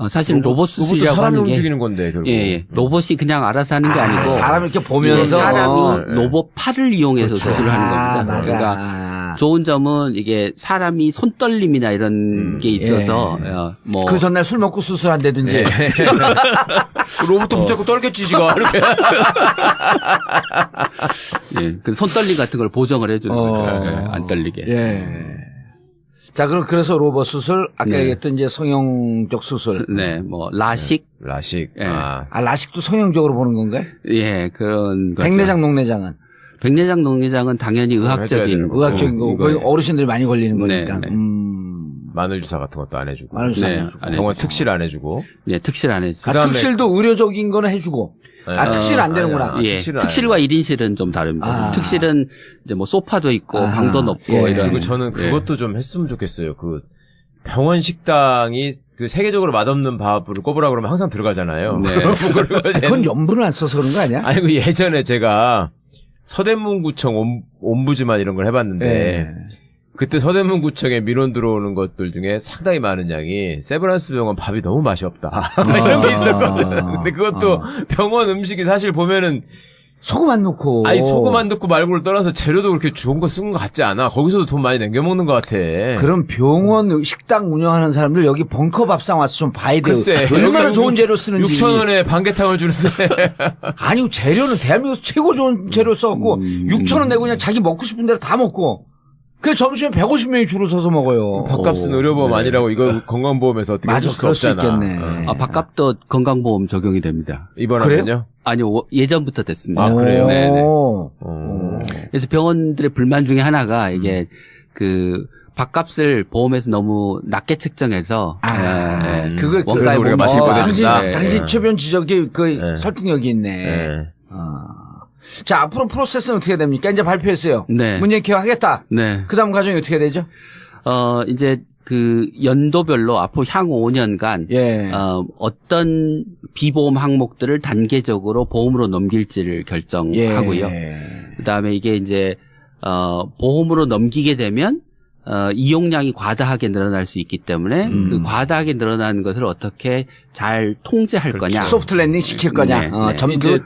사실 로봇 로봇도 수술이라고 사람이 하는 게 움직이는 건데 결국. 예. 로봇이 그냥 알아서 하는 게 아니고 사람 이렇게 보면서 사람이 로봇 팔을 이용해서 그렇죠. 수술을 하는 겁니다. 맞아. 그러니까 좋은 점은 이게 사람이 손떨림이나 이런 게 있어서 뭐 그 전날 술 먹고 수술한다든지. 예. 로봇도 붙잡고 떨겠지 지가 이렇게. 예, 그 손떨림 같은 걸 보정을 해주는 거죠. 예, 안 떨리게. 예. 자, 그래서 로봇 수술, 아까 네. 얘기했던 이제 성형적 수술. 네, 뭐 라식, 라식. 예. 라식도 성형적으로 보는 건가요? 예, 그런 거죠. 백내장, 녹내장은? 백내장, 녹내장은 당연히 의학적인 거고. 의학적인 거고. 이거예요. 어르신들이 많이 걸리는 네, 거니까. 네. 마늘 주사 같은 것도 안 해주고. 마늘 주사 네, 안 해주고. 안 병원 해주고. 특실 안 해주고. 예, 특실 안 해주고. 그다음에 특실도 의료적인 거는 해주고. 특실 안 되는구나. 아니야. 예, 특실은 특실과 1인실은 좀 다릅니다. 특실은 이제 뭐 소파도 있고 방도 높고 예. 이런. 그리고 저는 그것도 좀 했으면 좋겠어요. 그 병원 식당이 그 세계적으로 맛없는 밥을 꼽으라 그러면 항상 들어가잖아요. 네. 그건 염분을 안 써서 그런 거 아니야? 아니 그 예전에 제가 서대문구청 옴부즈만 이런 걸 해봤는데 네. 그때 서대문구청에 민원 들어오는 것들 중에 상당히 많은 양이 세브란스 병원 밥이 너무 맛이 없다 이런 게 있었거든. 근데 그것도 병원 음식이 사실 보면은 소금 안 넣고. 아니 소금 안 넣고 말고를 떠나서 재료도 그렇게 좋은 거 쓴 것 같지 않아. 거기서도 돈 많이 남겨 먹는 것 같아. 그럼 병원 식당 운영하는 사람들 여기 벙커 밥상 와서 좀 봐야 돼요. 글쎄, 얼마나 여기 좋은 재료 쓰는지. 6,000원에 반개탕을 주는데 아니 재료는 대한민국에서 최고 좋은 재료 써갖고 6,000원 내고 그냥 자기 먹고 싶은 대로 다 먹고. 그 점심에 150명이 줄을 서서 먹어요. 밥값은 의료보험 아니라고 이거 건강보험에서 어떻게 맞아, 해줄 수가 그럴 수 없잖아. 있겠네. 밥값도 건강보험 적용이 됩니다. 이번에는요? 아니요, 예전부터 됐습니다. 아, 그래요? 네네. 오. 그래서 병원들의 불만 중에 하나가 이게 그 밥값을 보험에서 너무 낮게 책정해서 그걸 그래서 우리가 맛있게 보내준다. 당신 최변 지적이 그 네. 설득력이 있네. 네. 자, 앞으로 프로세스는 어떻게 됩니까? 이제 발표했어요. 네. 문재인 기획하겠다. 네. 그 다음 과정이 어떻게 되죠? 이제 그 연도별로 앞으로 향후 5년간 예. 어떤 비보험 항목들을 단계적으로 보험으로 넘길지를 결정하고요. 예. 그다음에 이게 이제 보험으로 넘기게 되면 이용량이 과다하게 늘어날 수 있기 때문에 그 과다하게 늘어나는 것을 어떻게 잘 통제할 거냐. 소프트 랜딩 시킬 거냐. 네. 이제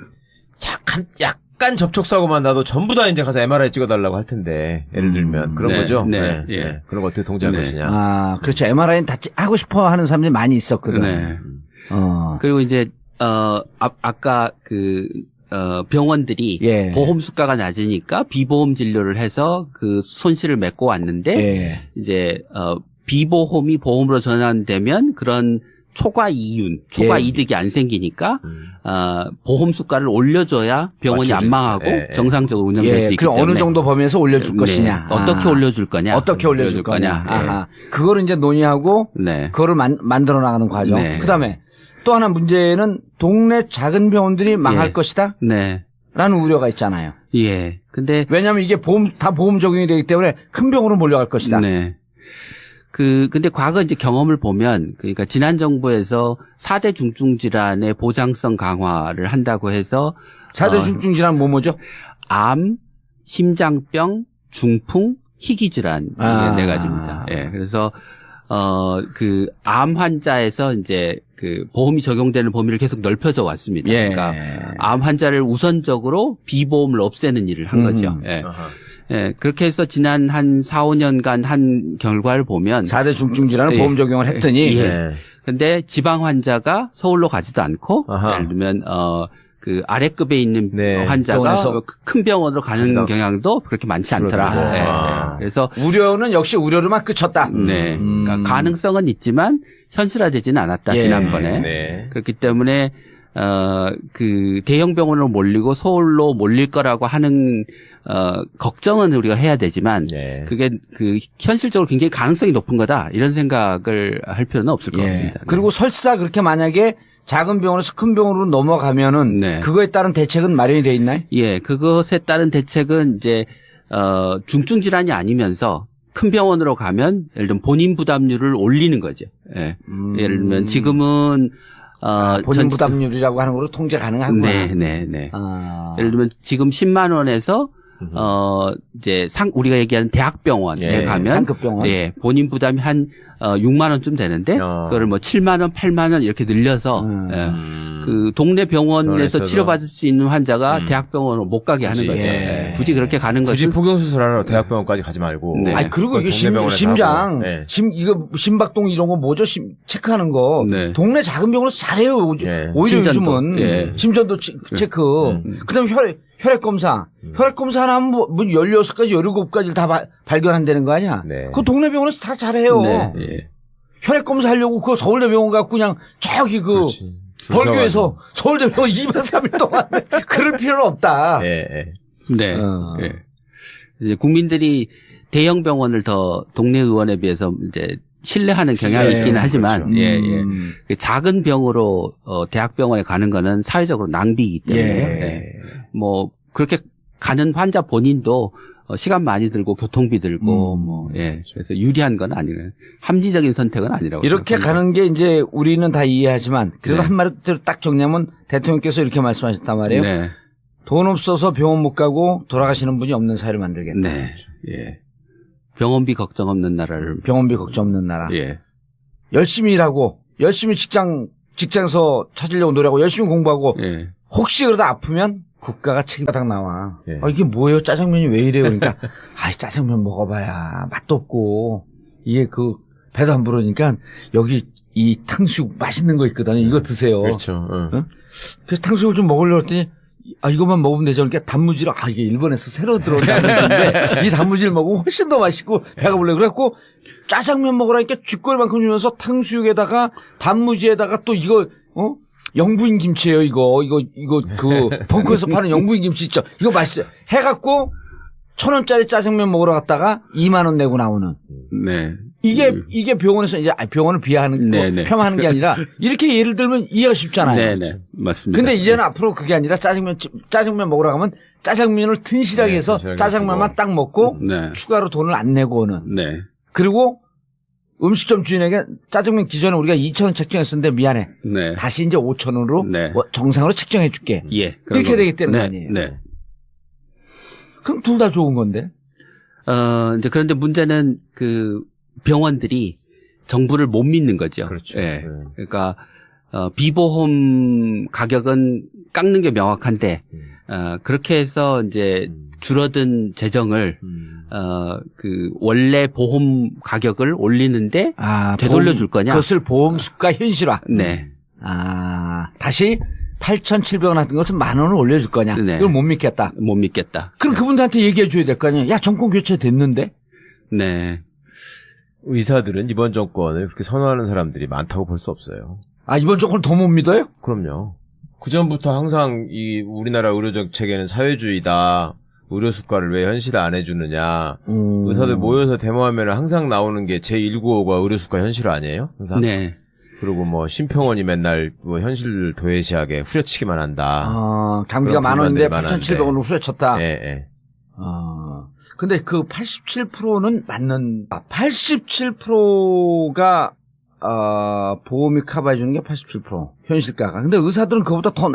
약간 접촉사고만 나도 전부 다 이제 가서 MRI 찍어달라고 할 텐데 예를 들면 그런 네, 거죠. 네, 예. 그런 거 어떻게 통제할 네. 것이냐. 그렇죠. MRI는 다 하고 싶어 하는 사람들이 많이 있었거든. 네. 그리고 이제 아까 그 병원들이 예. 보험 수가가 낮으니까 비보험 진료를 해서 그 손실을 메꿔 왔는데 예. 이제 비보험이 보험으로 전환되면 그런 초과 이윤, 초과 예. 이득이 안 생기니까 보험 수가를 올려줘야 병원이 안 맞춰주죠. 망하고 예. 정상적으로 운영될 수 있기 그럼 때문에 어느 정도 범위에서 올려줄 네. 것이냐. 어떻게 올려줄 거냐, 어떻게 올려줄 거냐. 예. 아하. 그거를 이제 논의하고 네. 그거를 만들어 나가는 과정. 네. 그다음에 또 하나 문제는 동네 작은 병원들이 망할 예. 것이다. 네. 라는 우려가 있잖아요. 예. 근데 왜냐하면 이게 다 보험 적용이 되기 때문에 큰 병으로 몰려갈 것이다. 네. 근데 과거 이제 경험을 보면, 그러니까 지난 정부에서 4대 중증 질환의 보장성 강화를 한다고 해서 4대 중증 질환 뭐죠? 암, 심장병, 중풍, 희귀 질환 네 가지입니다. 예. 그래서 그 암 환자에서 이제 그 보험이 적용되는 범위를 계속 넓혀져 왔습니다. 예. 그러니까 암 환자를 우선적으로 비보험을 없애는 일을 한 거죠. 예. 예, 그렇게 해서 지난 한 4, 5년간 한 결과를 보면 4대 중증 질환을 예. 보험 적용을 했더니 예. 근데 지방 환자가 서울로 가지도 않고 아하. 예를 들면 그 아래급에 있는 네. 환자가 병원에서 큰 병원으로 가는 경향도 그렇게 많지 않더라. 줄어들고. 예, 아. 예. 그래서 우려는 역시 우려로만 그쳤다. 네, 그러니까 가능성은 있지만 현실화되지는 않았다 예. 지난번에. 네. 그렇기 때문에 그 대형 병원으로 몰리고 서울로 몰릴 거라고 하는 걱정은 우리가 해야 되지만 예. 그게 그 현실적으로 굉장히 가능성이 높은 거다 이런 생각을 할 필요는 없을 것 같습니다. 그리고 설사 그렇게 만약에 작은 병원에서 큰 병원으로 넘어가면은 네. 그거에 따른 대책은 마련이 돼 있나요? 예, 그것에 따른 대책은 이제 중증 질환이 아니면서 큰 병원으로 가면 예를 들면 본인 부담률을 올리는 거죠. 예. 예를 들면 지금은 본인 부담률이라고 하는 걸로 통제 가능하구나. 네. 예를 들면 지금 10만 원에서 이제 우리가 얘기하는 대학병원에 가면 상급병원. 예, 본인 부담이 한 6만 원쯤 되는데 그거를 뭐 7만 원, 8만 원 이렇게 늘려서 예, 그 동네 병원에서 치료받을 수 있는 환자가 대학병원으로 못 가게 하는 거죠. 예. 굳이 그렇게 가는 거죠. 굳이 포경수술하러 대학병원까지 가지 말고. 네. 아니 그리고 이게 동네 병원에서 심장, 네. 이거 심박동 이런 거 뭐죠? 체크하는 거. 네. 동네 작은 병원에서 잘해요. 예. 오히려 심전도. 요즘은 예. 심전도 체크. 그다음에 혈액 검사. 혈액 검사 하나 하면 뭐 16가지, 17가지를 다 발견한다는 거 아니야? 네. 그 동네 병원에서 다 잘해요. 네. 예. 혈액 검사 하려고 그 서울대병원 갖고 그냥 저기 그 벌교에서 서울대병원 2박 3일 동안 그럴 필요는 없다. 예. 네. 예. 이제 국민들이 대형 병원을 더 동네 의원에 비해서 이제 신뢰하는 경향이 있기는 하지만, 그렇죠. 그 작은 병으로 대학병원에 가는 거는 사회적으로 낭비이기 때문에, 예. 뭐 그렇게 가는 환자 본인도 시간 많이 들고 교통비 들고 그래서 유리한 건 아니에요. 합리적인 선택은 아니라고. 이렇게 생각합니다. 가는 게 이제 우리는 다 이해하지만 그래도 네. 한마디로 딱 정리하면 대통령께서 이렇게 말씀하셨단 말이에요. 네. 돈 없어서 병원 못 가고 돌아가시는 분이 없는 사회를 만들겠다. 네. 예. 병원비 걱정 없는 나라를. 병원비 걱정 없는 나라. 예. 열심히 일하고 열심히 직장에서 찾으려고 노력하고 열심히 공부하고 예. 혹시 그러다 아프면 국가가 책임바닥 나와. 예. 이게 뭐예요? 짜장면이 왜 이래요? 그러니까 짜장면 먹어봐야 맛도 없고 이게 그 배도 안 부르니까 여기 이 탕수육 맛있는 거 있거든요. 이거 드세요. 그렇죠. 어? 그래서 탕수육을 좀 먹으려고 했더니 이것만 먹으면 되죠. 그러니까 단무지로 이게 일본에서 새로 들어온 단무지인데 이 단무지를 먹으면 훨씬 더 맛있고 배가 불러요. 그래갖고 짜장면 먹으라니까 쥐꼬리만큼 주면서 탕수육에다가 단무지에다가 또 이거 영부인 김치예요. 이거 그 벙커에서 파는 영부인 김치 있죠. 이거 맛있어요. 해갖고 1,000원짜리 짜장면 먹으러 갔다가 2만 원 내고 나오는. 네. 이게 병원에서 이제 병원을 비하하는 거 폄하하는 게 아니라 이렇게 예를 들면 이해가 쉽잖아요. 네네. 맞습니다. 근데 이제는 앞으로 그게 아니라 짜장면 먹으러 가면 짜장면을 튼실하게 해서 짜장면만 딱 먹고 추가로 돈을 안 내고 오는. 네. 그리고 음식점 주인에게 짜장면 기존에 우리가 2,000원 책정했었는데 미안해. 네. 다시 이제 5,000원으로 네. 정상으로 책정해 줄게. 예. 이렇게 되겠다는 거 네. 아니에요. 네. 그럼 둘 다 좋은 건데. 이제 그런데 문제는 그 병원들이 정부를 못 믿는 거죠. 그렇죠. 예. 그러니까 비보험 가격은 깎는 게 명확한데 그렇게 해서 이제 줄어든 재정을 그 원래 보험 가격을 올리는데 되돌려 줄 거냐? 그것을 보험 수가 현실화. 네. 다시 8,700원 같은 것은 10,000원을 올려줄 거냐? 네. 이걸 못 믿겠다. 못 믿겠다. 그럼 그분들한테 얘기해 줘야 될 거 아니에요? 야, 정권 교체 됐는데? 네. 의사들은 이번 정권을 그렇게 선호하는 사람들이 많다고 볼 수 없어요. 이번 정권 더 못 믿어요? 그럼요. 그전부터 항상 이 우리나라 의료 정책에는 사회주의다. 의료 수가를 왜 현실 안 해주느냐. 의사들 모여서 데모하면 항상 나오는 게 제195가 의료 수가 현실 아니에요? 항상. 네. 그리고 뭐 심평원이 맨날 뭐 현실을 도외시하게 후려치기만 한다. 감기가 10,000원인데 8,700원을 후려쳤다. 예. 근데 그 87%는 맞는, 87%가, 보험이 커버해주는 게 87%. 현실가가. 근데 의사들은 그거보다 더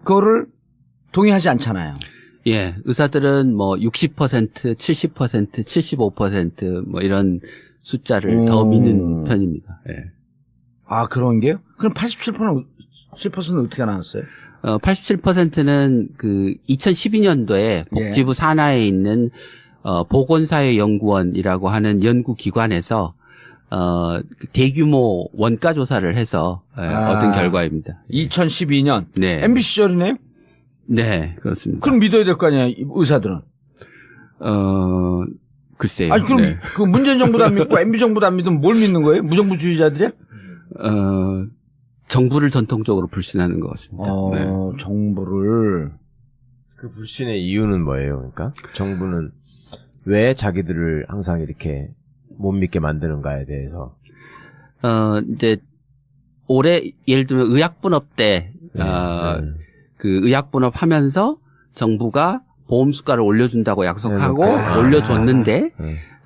그거를 동의하지 않잖아요. 예. 의사들은 뭐 60%, 70%, 75% 뭐 이런 숫자를 더 믿는 편입니다. 예. 그런 게요? 그럼 87%는 어떻게 나왔어요? 87%는 그 2012년도에 복지부 산하에 있는 보건사회연구원이라고 하는 연구기관에서 대규모 원가 조사를 해서 얻은 결과입니다. 2012년. 네. MB 시절이네요? 네, 그렇습니다. 그럼 믿어야 될 거 아니에요, 의사들은? 글쎄요. 그럼 그 문재인 정부도 안 믿고 MB 정부도 안 믿으면 뭘 믿는 거예요? 무정부주의자들이야? 정부를 전통적으로 불신하는 것 같습니다. 네. 정부를. 그 불신의 이유는 뭐예요? 그러니까 정부는 왜 자기들을 항상 이렇게 못 믿게 만드는가에 대해서. 이제 올해 예를 들면 의약분업 때 그 의약분업 하면서 정부가 보험 수가를 올려준다고 약속하고 올려줬는데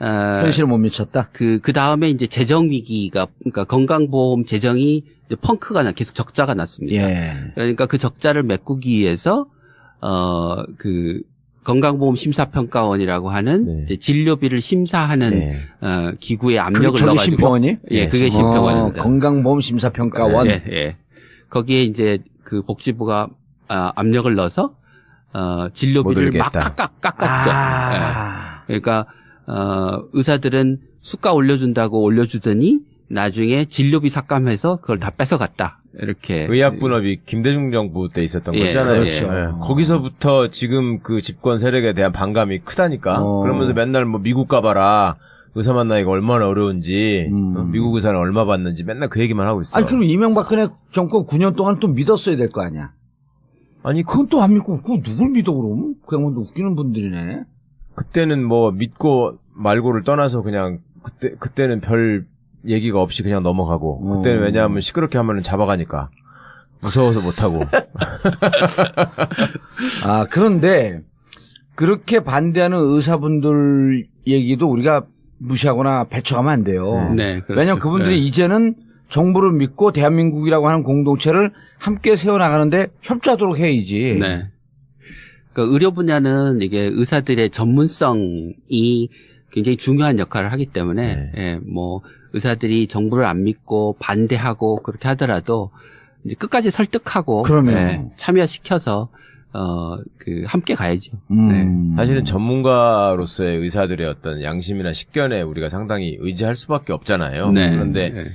현실을 못 미쳤다. 그 다음에 이제 재정 위기가 그러니까 건강보험 재정이 펑크가 나 계속 적자가 났습니다. 예. 그러니까 그 적자를 메꾸기 위해서 그 건강보험 심사평가원이라고 하는 네. 진료비를 심사하는 네. 기구에 압력을 저게 넣어가지고 심평원이? 예, 그게 심평원입니다. 건강보험 심사평가원. 예, 예. 거기에 이제 그 복지부가 압력을 넣어서 진료비를 막 깎았죠. 예. 그러니까 의사들은 수가 올려준다고 올려주더니 나중에 진료비 삭감해서 그걸 다 뺏어갔다. 이렇게. 의약분업이 김대중 정부 때 있었던 예, 거잖아요. 그렇죠. 예. 거기서부터 지금 그 집권 세력에 대한 반감이 크다니까. 그러면서 맨날 뭐 미국 가봐라. 의사 만나기가 얼마나 어려운지, 미국 의사는 얼마 받는지 맨날 그 얘기만 하고 있어. 아니, 그럼 이명박근혜 정권 9년 동안 또 믿었어야 될 거 아니야? 아니, 그건 또 안 믿고, 그거 누굴 믿어, 그럼? 그냥 웃기는 분들이네. 그때는 뭐 믿고 말고를 떠나서 그냥 그때는 별 얘기가 없이 그냥 넘어가고 그때는 왜냐하면 시끄럽게 하면은 잡아가니까 무서워서 못하고. 그런데 그렇게 반대하는 의사분들 얘기도 우리가 무시하거나 배척하면 안 돼요. 네, 왜냐하면 그분들이 이제는 정부를 믿고 대한민국이라고 하는 공동체를 함께 세워나가는데 협조하도록 해야지. 네. 그러니까 의료 분야는 이게 의사들의 전문성이 굉장히 중요한 역할을 하기 때문에 예, 뭐 의사들이 정부를 안 믿고 반대하고 그렇게 하더라도 이제 끝까지 설득하고 참여시켜서 그 함께 가야죠. 네. 사실은 전문가로서의 의사들의 어떤 양심이나 식견에 우리가 상당히 의지할 수밖에 없잖아요. 네. 그런데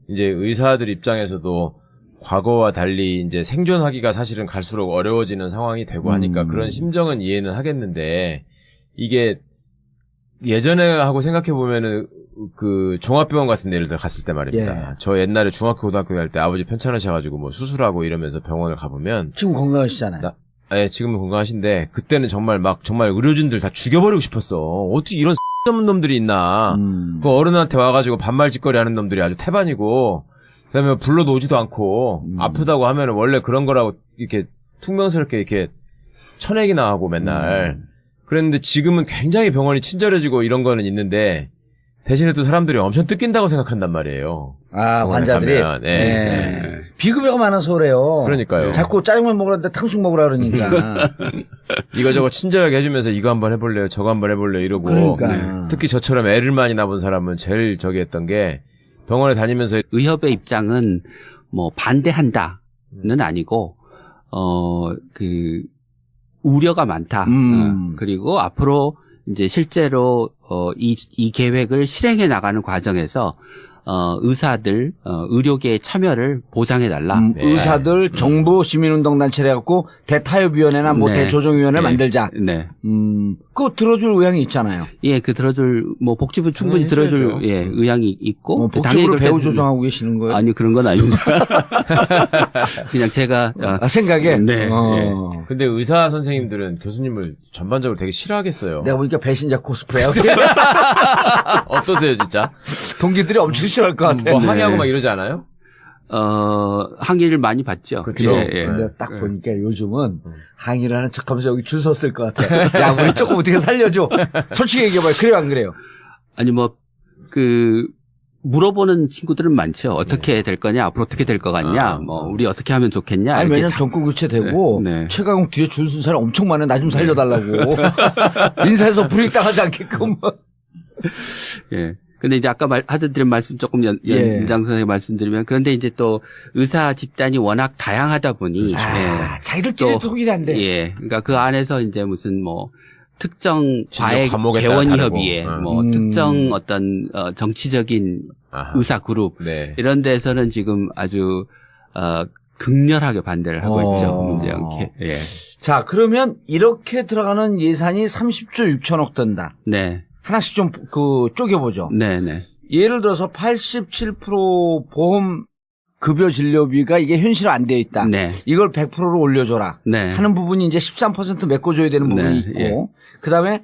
이제 의사들 입장에서도 과거와 달리 이제 생존하기가 사실은 갈수록 어려워지는 상황이 되고 하니까 그런 심정은 이해는 하겠는데 이게 예전에 하고 생각해 보면은 그 종합병원 같은 데 예를 들어 갔을 때 말입니다. 예. 저 옛날에 중학교 고등학교 갈 때 아버지 편찮으셔가지고 뭐 수술하고 이러면서 병원을 가보면 지금 건강하시잖아요. 예, 지금은 건강하신데 그때는 정말 의료진들 다 죽여버리고 싶었어. 어떻게 이런 X없는 놈들이 있나. 그 어른한테 와가지고 반말짓거리 하는 놈들이 아주 태반이고 그다음에 불러도 오지도 않고 아프다고 하면은 원래 그런 거라고 이렇게 퉁명스럽게 이렇게 쳐내기나 하고 맨날 그랬는데 지금은 굉장히 병원이 친절해지고 이런 거는 있는데 대신에 또 사람들이 엄청 뜯긴다고 생각한단 말이에요. 환자들이. 네. 비급여가 많아서 그래요. 그러니까요. 자꾸 짜장면 먹으라는데 탕수육 먹으라 그러니까. 이거저거 친절하게 해주면서 이거 한번 해볼래요, 저거 한번 해볼래요 이러고. 그러니까. 특히 저처럼 애를 많이 낳은 사람은 제일 저기 했던 게 병원에 다니면서 의협의 입장은 뭐 반대한다는 아니고 그 우려가 많다. 그리고 앞으로 이제 실제로 이 계획을 실행해 나가는 과정에서 의사들 의료계의 참여를 보장해 달라. 의사들 정부 시민운동 단체를 해갖고 대타협위원회나 뭐 대조정위원회 만들자. 네. 그거 들어줄 의향이 있잖아요. 예, 그 들어줄 뭐 복지부 충분히 들어줄 의향이 있고 복지부를 배후 조정하고 계시는 거예요? 아니 그런 건 아닙니다. 그냥 제가 생각에. 네. 근데 의사 선생님들은 교수님을 전반적으로 되게 싫어하겠어요. 내가 보니까 배신자 코스프레야. 어떠세요, 진짜? 동기들이 엄청 싫어할 것 같아. 뭐 항의하고 막 이러지 않아요? 항의를 많이 받죠. 그렇죠. 근데 딱 보니까 요즘은 항의를 하는 척하면서 여기 줄 섰을 것 같아. 야, 우리 조금 어떻게 살려줘. 솔직히 얘기해봐요. 그래요, 안 그래요? 아니 뭐 물어보는 친구들은 많죠. 어떻게 될 거냐, 앞으로 어떻게 될 것 같냐, 뭐 우리 어떻게 하면 좋겠냐. 아니 왜냐면 정권 교체되고 최강욱 뒤에 줄 쓴 사람 엄청 많아. 나 좀 살려달라고. 인사해서 불이익당하지 않게끔. 예. 근데 이제 아까 하드드린 말씀 조금 연장 선생님 말씀드리면 그런데 이제 또 의사 집단이 워낙 다양하다 보니 자기들끼리 통일이 안 돼. 예. 그러니까 그 안에서 이제 무슨 뭐 특정 과외 개원 협의회 뭐 특정 어떤 정치적인 의사 그룹 이런 데서는 지금 아주 극렬하게 반대를 하고 있죠. 문제 않게. 예. 자, 그러면 이렇게 들어가는 예산이 30조 6천억 든다. 네. 하나씩 좀 쪼개보죠. 네네. 예를 들어서 87% 보험 급여 진료비가 이게 현실화 안 되어 있다. 네. 이걸 100%로 올려줘라. 네. 하는 부분이 이제 13% 메꿔줘야 되는 부분이 네. 있고, 예. 그 다음에,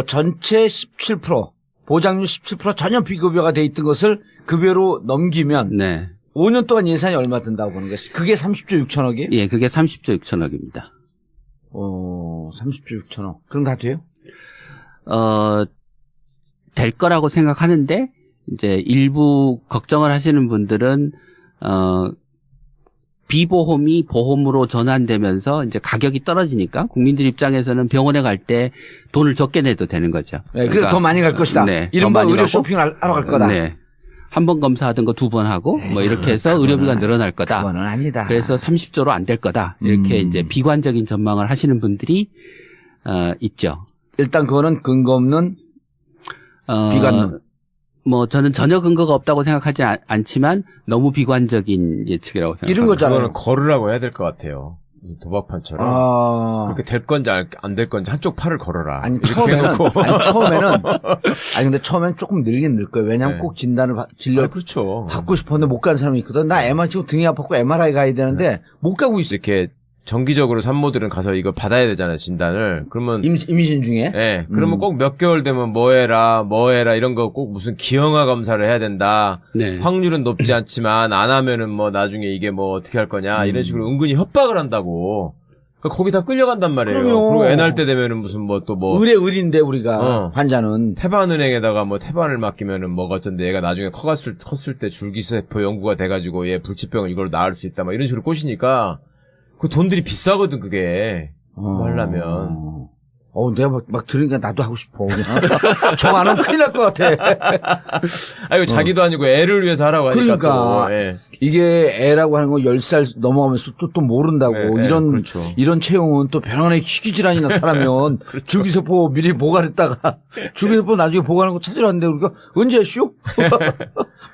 전체 17%, 보장률 17% 전혀 비급여가 돼 있던 것을 급여로 넘기면 네. 5년 동안 예산이 얼마 든다고 보는 거예요. 그게 30조 6천억이에요? 예, 그게 30조 6천억입니다. 30조 6천억. 그럼 다 돼요? 될 거라고 생각하는데, 이제 일부 걱정을 하시는 분들은, 비보험이 보험으로 전환되면서 이제 가격이 떨어지니까 국민들 입장에서는 병원에 갈 때 돈을 적게 내도 되는 거죠. 네, 그래서 더 많이 갈 것이다. 네, 이른바 더 많이 의료 가고, 쇼핑을 하러 갈 거다. 네. 한 번 검사하던 거 2번 하고, 뭐 이렇게 해서 의료비가 늘어날 거다. 그거는 아니다. 그래서 30조로 안 될 거다. 이렇게 이제 비관적인 전망을 하시는 분들이, 있죠. 일단 그거는 근거 없는 비관론. 뭐 저는 전혀 근거가 없다고 생각하지 않지만 너무 비관적인 예측이라고 생각합니다. 이런 거잖아요. 그거는 걸으라고 해야 될 것 같아요. 무슨 도박판처럼. 그렇게 될 건지 안 될 건지 한쪽 팔을 걸어라. 아니, 이렇게 처음에는, 해놓고. 근데 처음엔 조금 늘긴 늘 거예요. 왜냐면 네. 꼭 진단을 그렇죠. 받고 싶었는데 못 간 사람이 있거든. 나 지금 등이 아팠고 MRI 가야 되는데 못 가고 있어. 이렇게 정기적으로 산모들은 가서 이거 받아야 되잖아요, 진단을. 그러면 임신 중에. 예. 그러면 꼭 몇 개월 되면 뭐 해라 이런 거 꼭 무슨 기형아 검사를 해야 된다. 네. 확률은 높지 않지만 안 하면은 뭐 나중에 이게 뭐 어떻게 할 거냐 이런 식으로 은근히 협박을 한다고. 그러니까 거기 다 끌려간단 말이에요. 그럼요. 그리고 애 낳을 때 되면은 무슨 뭐 또 뭐 의리인데 우리가 환자는 태반은행에다가 뭐 태반을 맡기면은 뭐가 어쩐데 얘가 나중에 컸을 때 줄기세포 연구가 돼가지고 얘 불치병을 이걸로 나을 수 있다 막 이런 식으로 꼬시니까 그 돈들이 비싸거든 그게 뭐 하려면. 내가 막 들으니까 나도 하고 싶어. 저거 안 하면 큰일 날 것 같아. 아이고 자기도 아니고 애를 위해서 하라고 하니까 그러니까 또. 예. 이게 애라고 하는 거 10살 넘어가면서 또 모른다고. 네, 그렇죠. 이런 체형은 또 병원에 희귀질환이 나타나면 그렇죠. 줄기세포 미리 보관했다가 줄기세포 나중에 보관하는 거 찾으러 왔는데 우리가 언제 했쇼?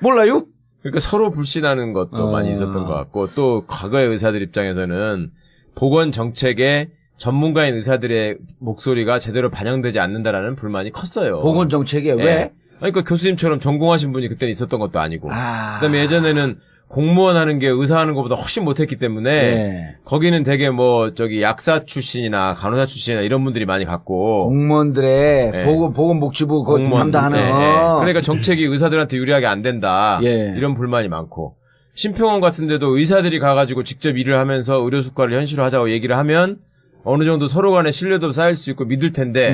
몰라요? 그러니까 서로 불신하는 것도 많이 있었던 것 같고 또 과거의 의사들 입장에서는 보건 정책에 전문가인 의사들의 목소리가 제대로 반영되지 않는다라는 불만이 컸어요. 보건 정책에 왜? 예. 그러니까 교수님처럼 전공하신 분이 그때는 있었던 것도 아니고. 그다음에 예전에는 공무원 하는 게 의사 하는 것보다 훨씬 못했기 때문에 거기는 되게 뭐 약사 출신이나 간호사 출신이나 이런 분들이 많이 갔고 공무원들의 보건복지부 담당하는 그러니까 정책이 의사들한테 유리하게 안 된다 이런 불만이 많고 심평원 같은 데도 의사들이 가가지고 직접 일을 하면서 의료 수과를 현실화하자고 얘기를 하면 어느 정도 서로 간에 신뢰도 쌓일 수 있고 믿을 텐데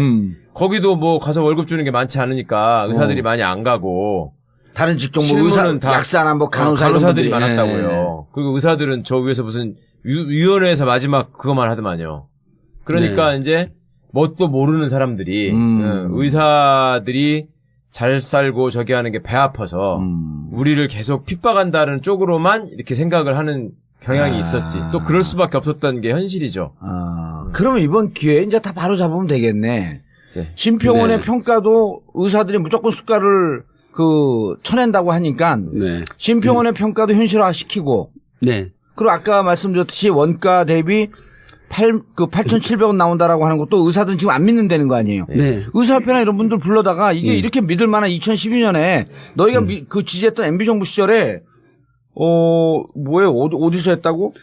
거기도 뭐 가서 월급 주는 게 많지 않으니까 의사들이 많이 안 가고 다른 직종 뭐 의사는 다 약사나 뭐 간호사들이 많았다고요. 그리고 의사들은 저 위에서 무슨 위원회에서 마지막 그것만 하더만요. 그러니까 이제 뭣도 모르는 사람들이 의사들이 잘 살고 저기 하는 게 배 아파서 우리를 계속 핍박한다는 쪽으로만 이렇게 생각을 하는 경향이 있었지. 또 그럴 수밖에 없었던 게 현실이죠. 그러면 이번 기회에 이제 다 바로 잡으면 되겠네. 심평원의 네. 평가도 의사들이 무조건 수가를 쳐낸다고 하니까 심평원의 평가도 현실화 시키고 그리고 아까 말씀드렸듯이 원가 대비 8,700원 나온다라고 하는 것도 의사들은 지금 안 믿는다는 거 아니에요. 의사협회나 이런 분들 불러다가 이게 이렇게 믿을 만한 2012년에 너희가 그 지지했던 MB정부 시절에 어디서 했다고?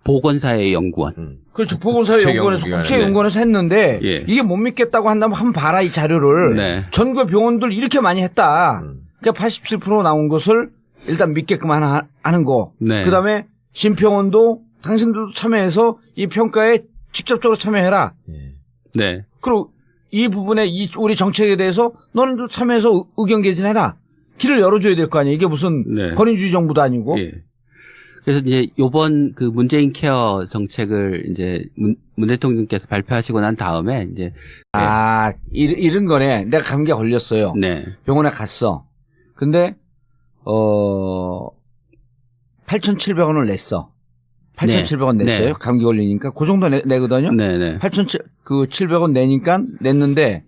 보건사회 연구원. 그렇죠. 보건사회 연구원에서 국제연구원에서 했는데 이게 못 믿겠다고 한다면 한번 봐라 이 자료를. 전국 병원들 이렇게 많이 했다. 그러니까 87% 나온 것을 일단 믿게끔 하는 거. 그다음에 심평원도 당신들도 참여해서 이 평가에 직접적으로 참여해라. 그리고 이 부분에 우리 정책에 대해서 너는 좀 참여해서 의견 개진해라. 길을 열어줘야 될 거 아니에요. 이게 무슨 권위주의 정부도 아니고. 그래서 이제 요번 그 문재인 케어 정책을 이제 문 대통령께서 발표하시고 난 다음에 이제 이런 거네. 내가 감기에 걸렸어요. 병원에 갔어. 근데 8,700원을 냈어. 8,700원 냈어요. 감기 걸리니까 그 정도 내거든요. 8,700원 내니까 냈는데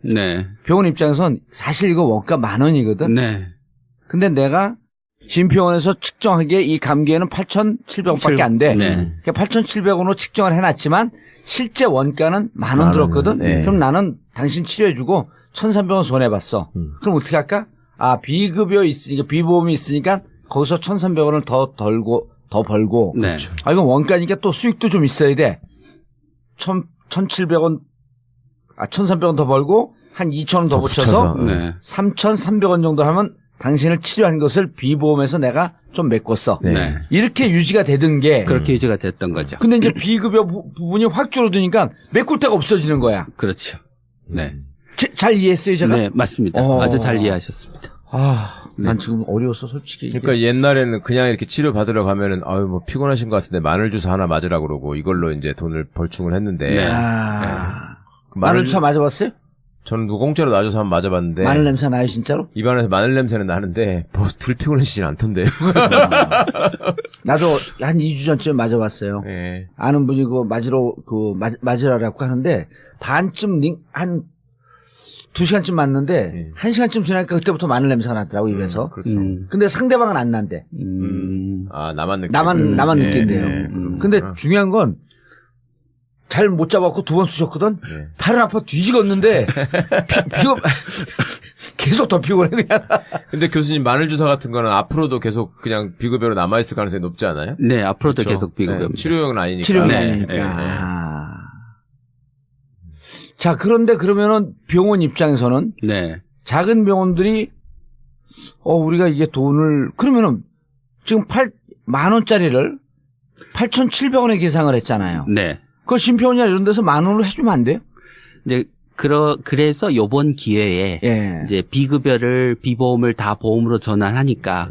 병원 입장에선 사실 이거 원가 10,000원이거든. 근데 내가 심평원에서 측정하기에 이 감기에는 8,700원밖에 안 돼. 그러니까 8,700원으로 측정을 해놨지만 실제 원가는 10,000원 들었거든. 그럼 나는 당신 치료해주고 1,300원 손해봤어. 그럼 어떻게 할까? 비급여 있으니까 비보험이 있으니까 거기서 1,300원을 더 벌고. 네. 아, 이건 원가니까 또 수익도 좀 있어야 돼. 1,700원, 1,300원 더 벌고 한 2,000원 더 붙여서 네. 3,300원 정도 하면 당신을 치료한 것을 비보험에서 내가 좀 메꿨어. 네. 이렇게 유지가 되던 게. 그렇게 유지가 됐던 거죠. 근데 이제 비급여 부분이 확 줄어드니까 메꿀 데가 없어지는 거야. 그렇죠. 네. 잘 이해했어요, 제가? 네, 맞습니다. 아주 잘 이해하셨습니다. 난 지금 어려워서 솔직히. 그러니까 옛날에는 그냥 이렇게 치료 받으러 가면은 아유 뭐 피곤하신 것 같은데 마늘 주사 하나 맞으라 그러고 이걸로 이제 돈을 벌충을 했는데. 네. 마늘 주사 맞아봤어요? 저는 공짜로 놔줘서 한번 맞아봤는데. 마늘 냄새 나요, 진짜로? 입안에서 마늘 냄새는 나는데 뭐 덜 피곤해지진 않던데요. 나도 한 2주 전쯤에 맞아봤어요. 네. 아는 분이 맞으라고 하는데 반쯤 한 2시간쯤 맞는데 1시간쯤 지나니까 그때부터 마늘 냄새가 나더라고 입에서. 그렇죠. 근데 상대방은 안 난대. 아 나만 느끼. 나만 느낀대요. 근데 중요한 건 잘 못 잡았고 2번 쑤셨거든. 팔은 아파 뒤지겠는데 계속 더 피곤해 그냥. 근데 교수님 마늘 주사 같은 거는 앞으로도 계속 그냥 비급여로 남아 있을 가능성이 높지 않아요? 네, 앞으로도 그렇죠? 계속 비급여. 네, 치료용은 아니니까. 치료는 네, 아니니까. 자, 그런데 그러면은 병원 입장에서는 네. 작은 병원들이 우리가 이게 돈을 그러면은 지금 10,000원짜리를 8,700원에 계상을 했잖아요. 네. 그 심표원이나 이런 데서 10,000원으로 해주면 안 돼요? 이제 그래서 요번 기회에 이제 비급여를 비보험을 다 보험으로 전환하니까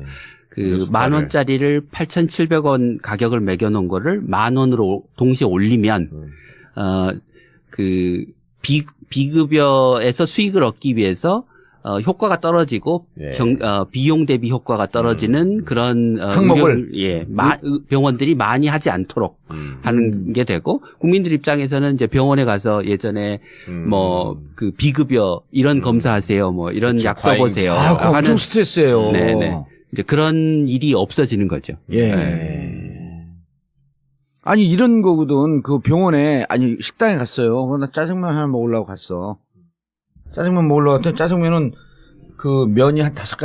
그 10,000원짜리를 8,700원 가격을 매겨놓은 거를 10,000원으로 동시에 올리면 그 비급여에서 수익을 얻기 위해서 효과가 떨어지고 비용 대비 효과가 떨어지는 그런 항목을 병원들이 많이 하지 않도록 하는 게 되고 국민들 입장에서는 이제 병원에 가서 예전에 뭐 그 비급여 이런 검사하세요 뭐 이런 그렇죠. 약 써보세요. 그거 엄청 스트레스예요. 네네. 이제 그런 일이 없어지는 거죠. 아니 이런 거거든. 그 병원에 식당에 갔어요. 나 짜장면 하나 먹으려고 갔어. 짜장면 먹으려고 갔더니 짜장면은 그 면이 한 5가지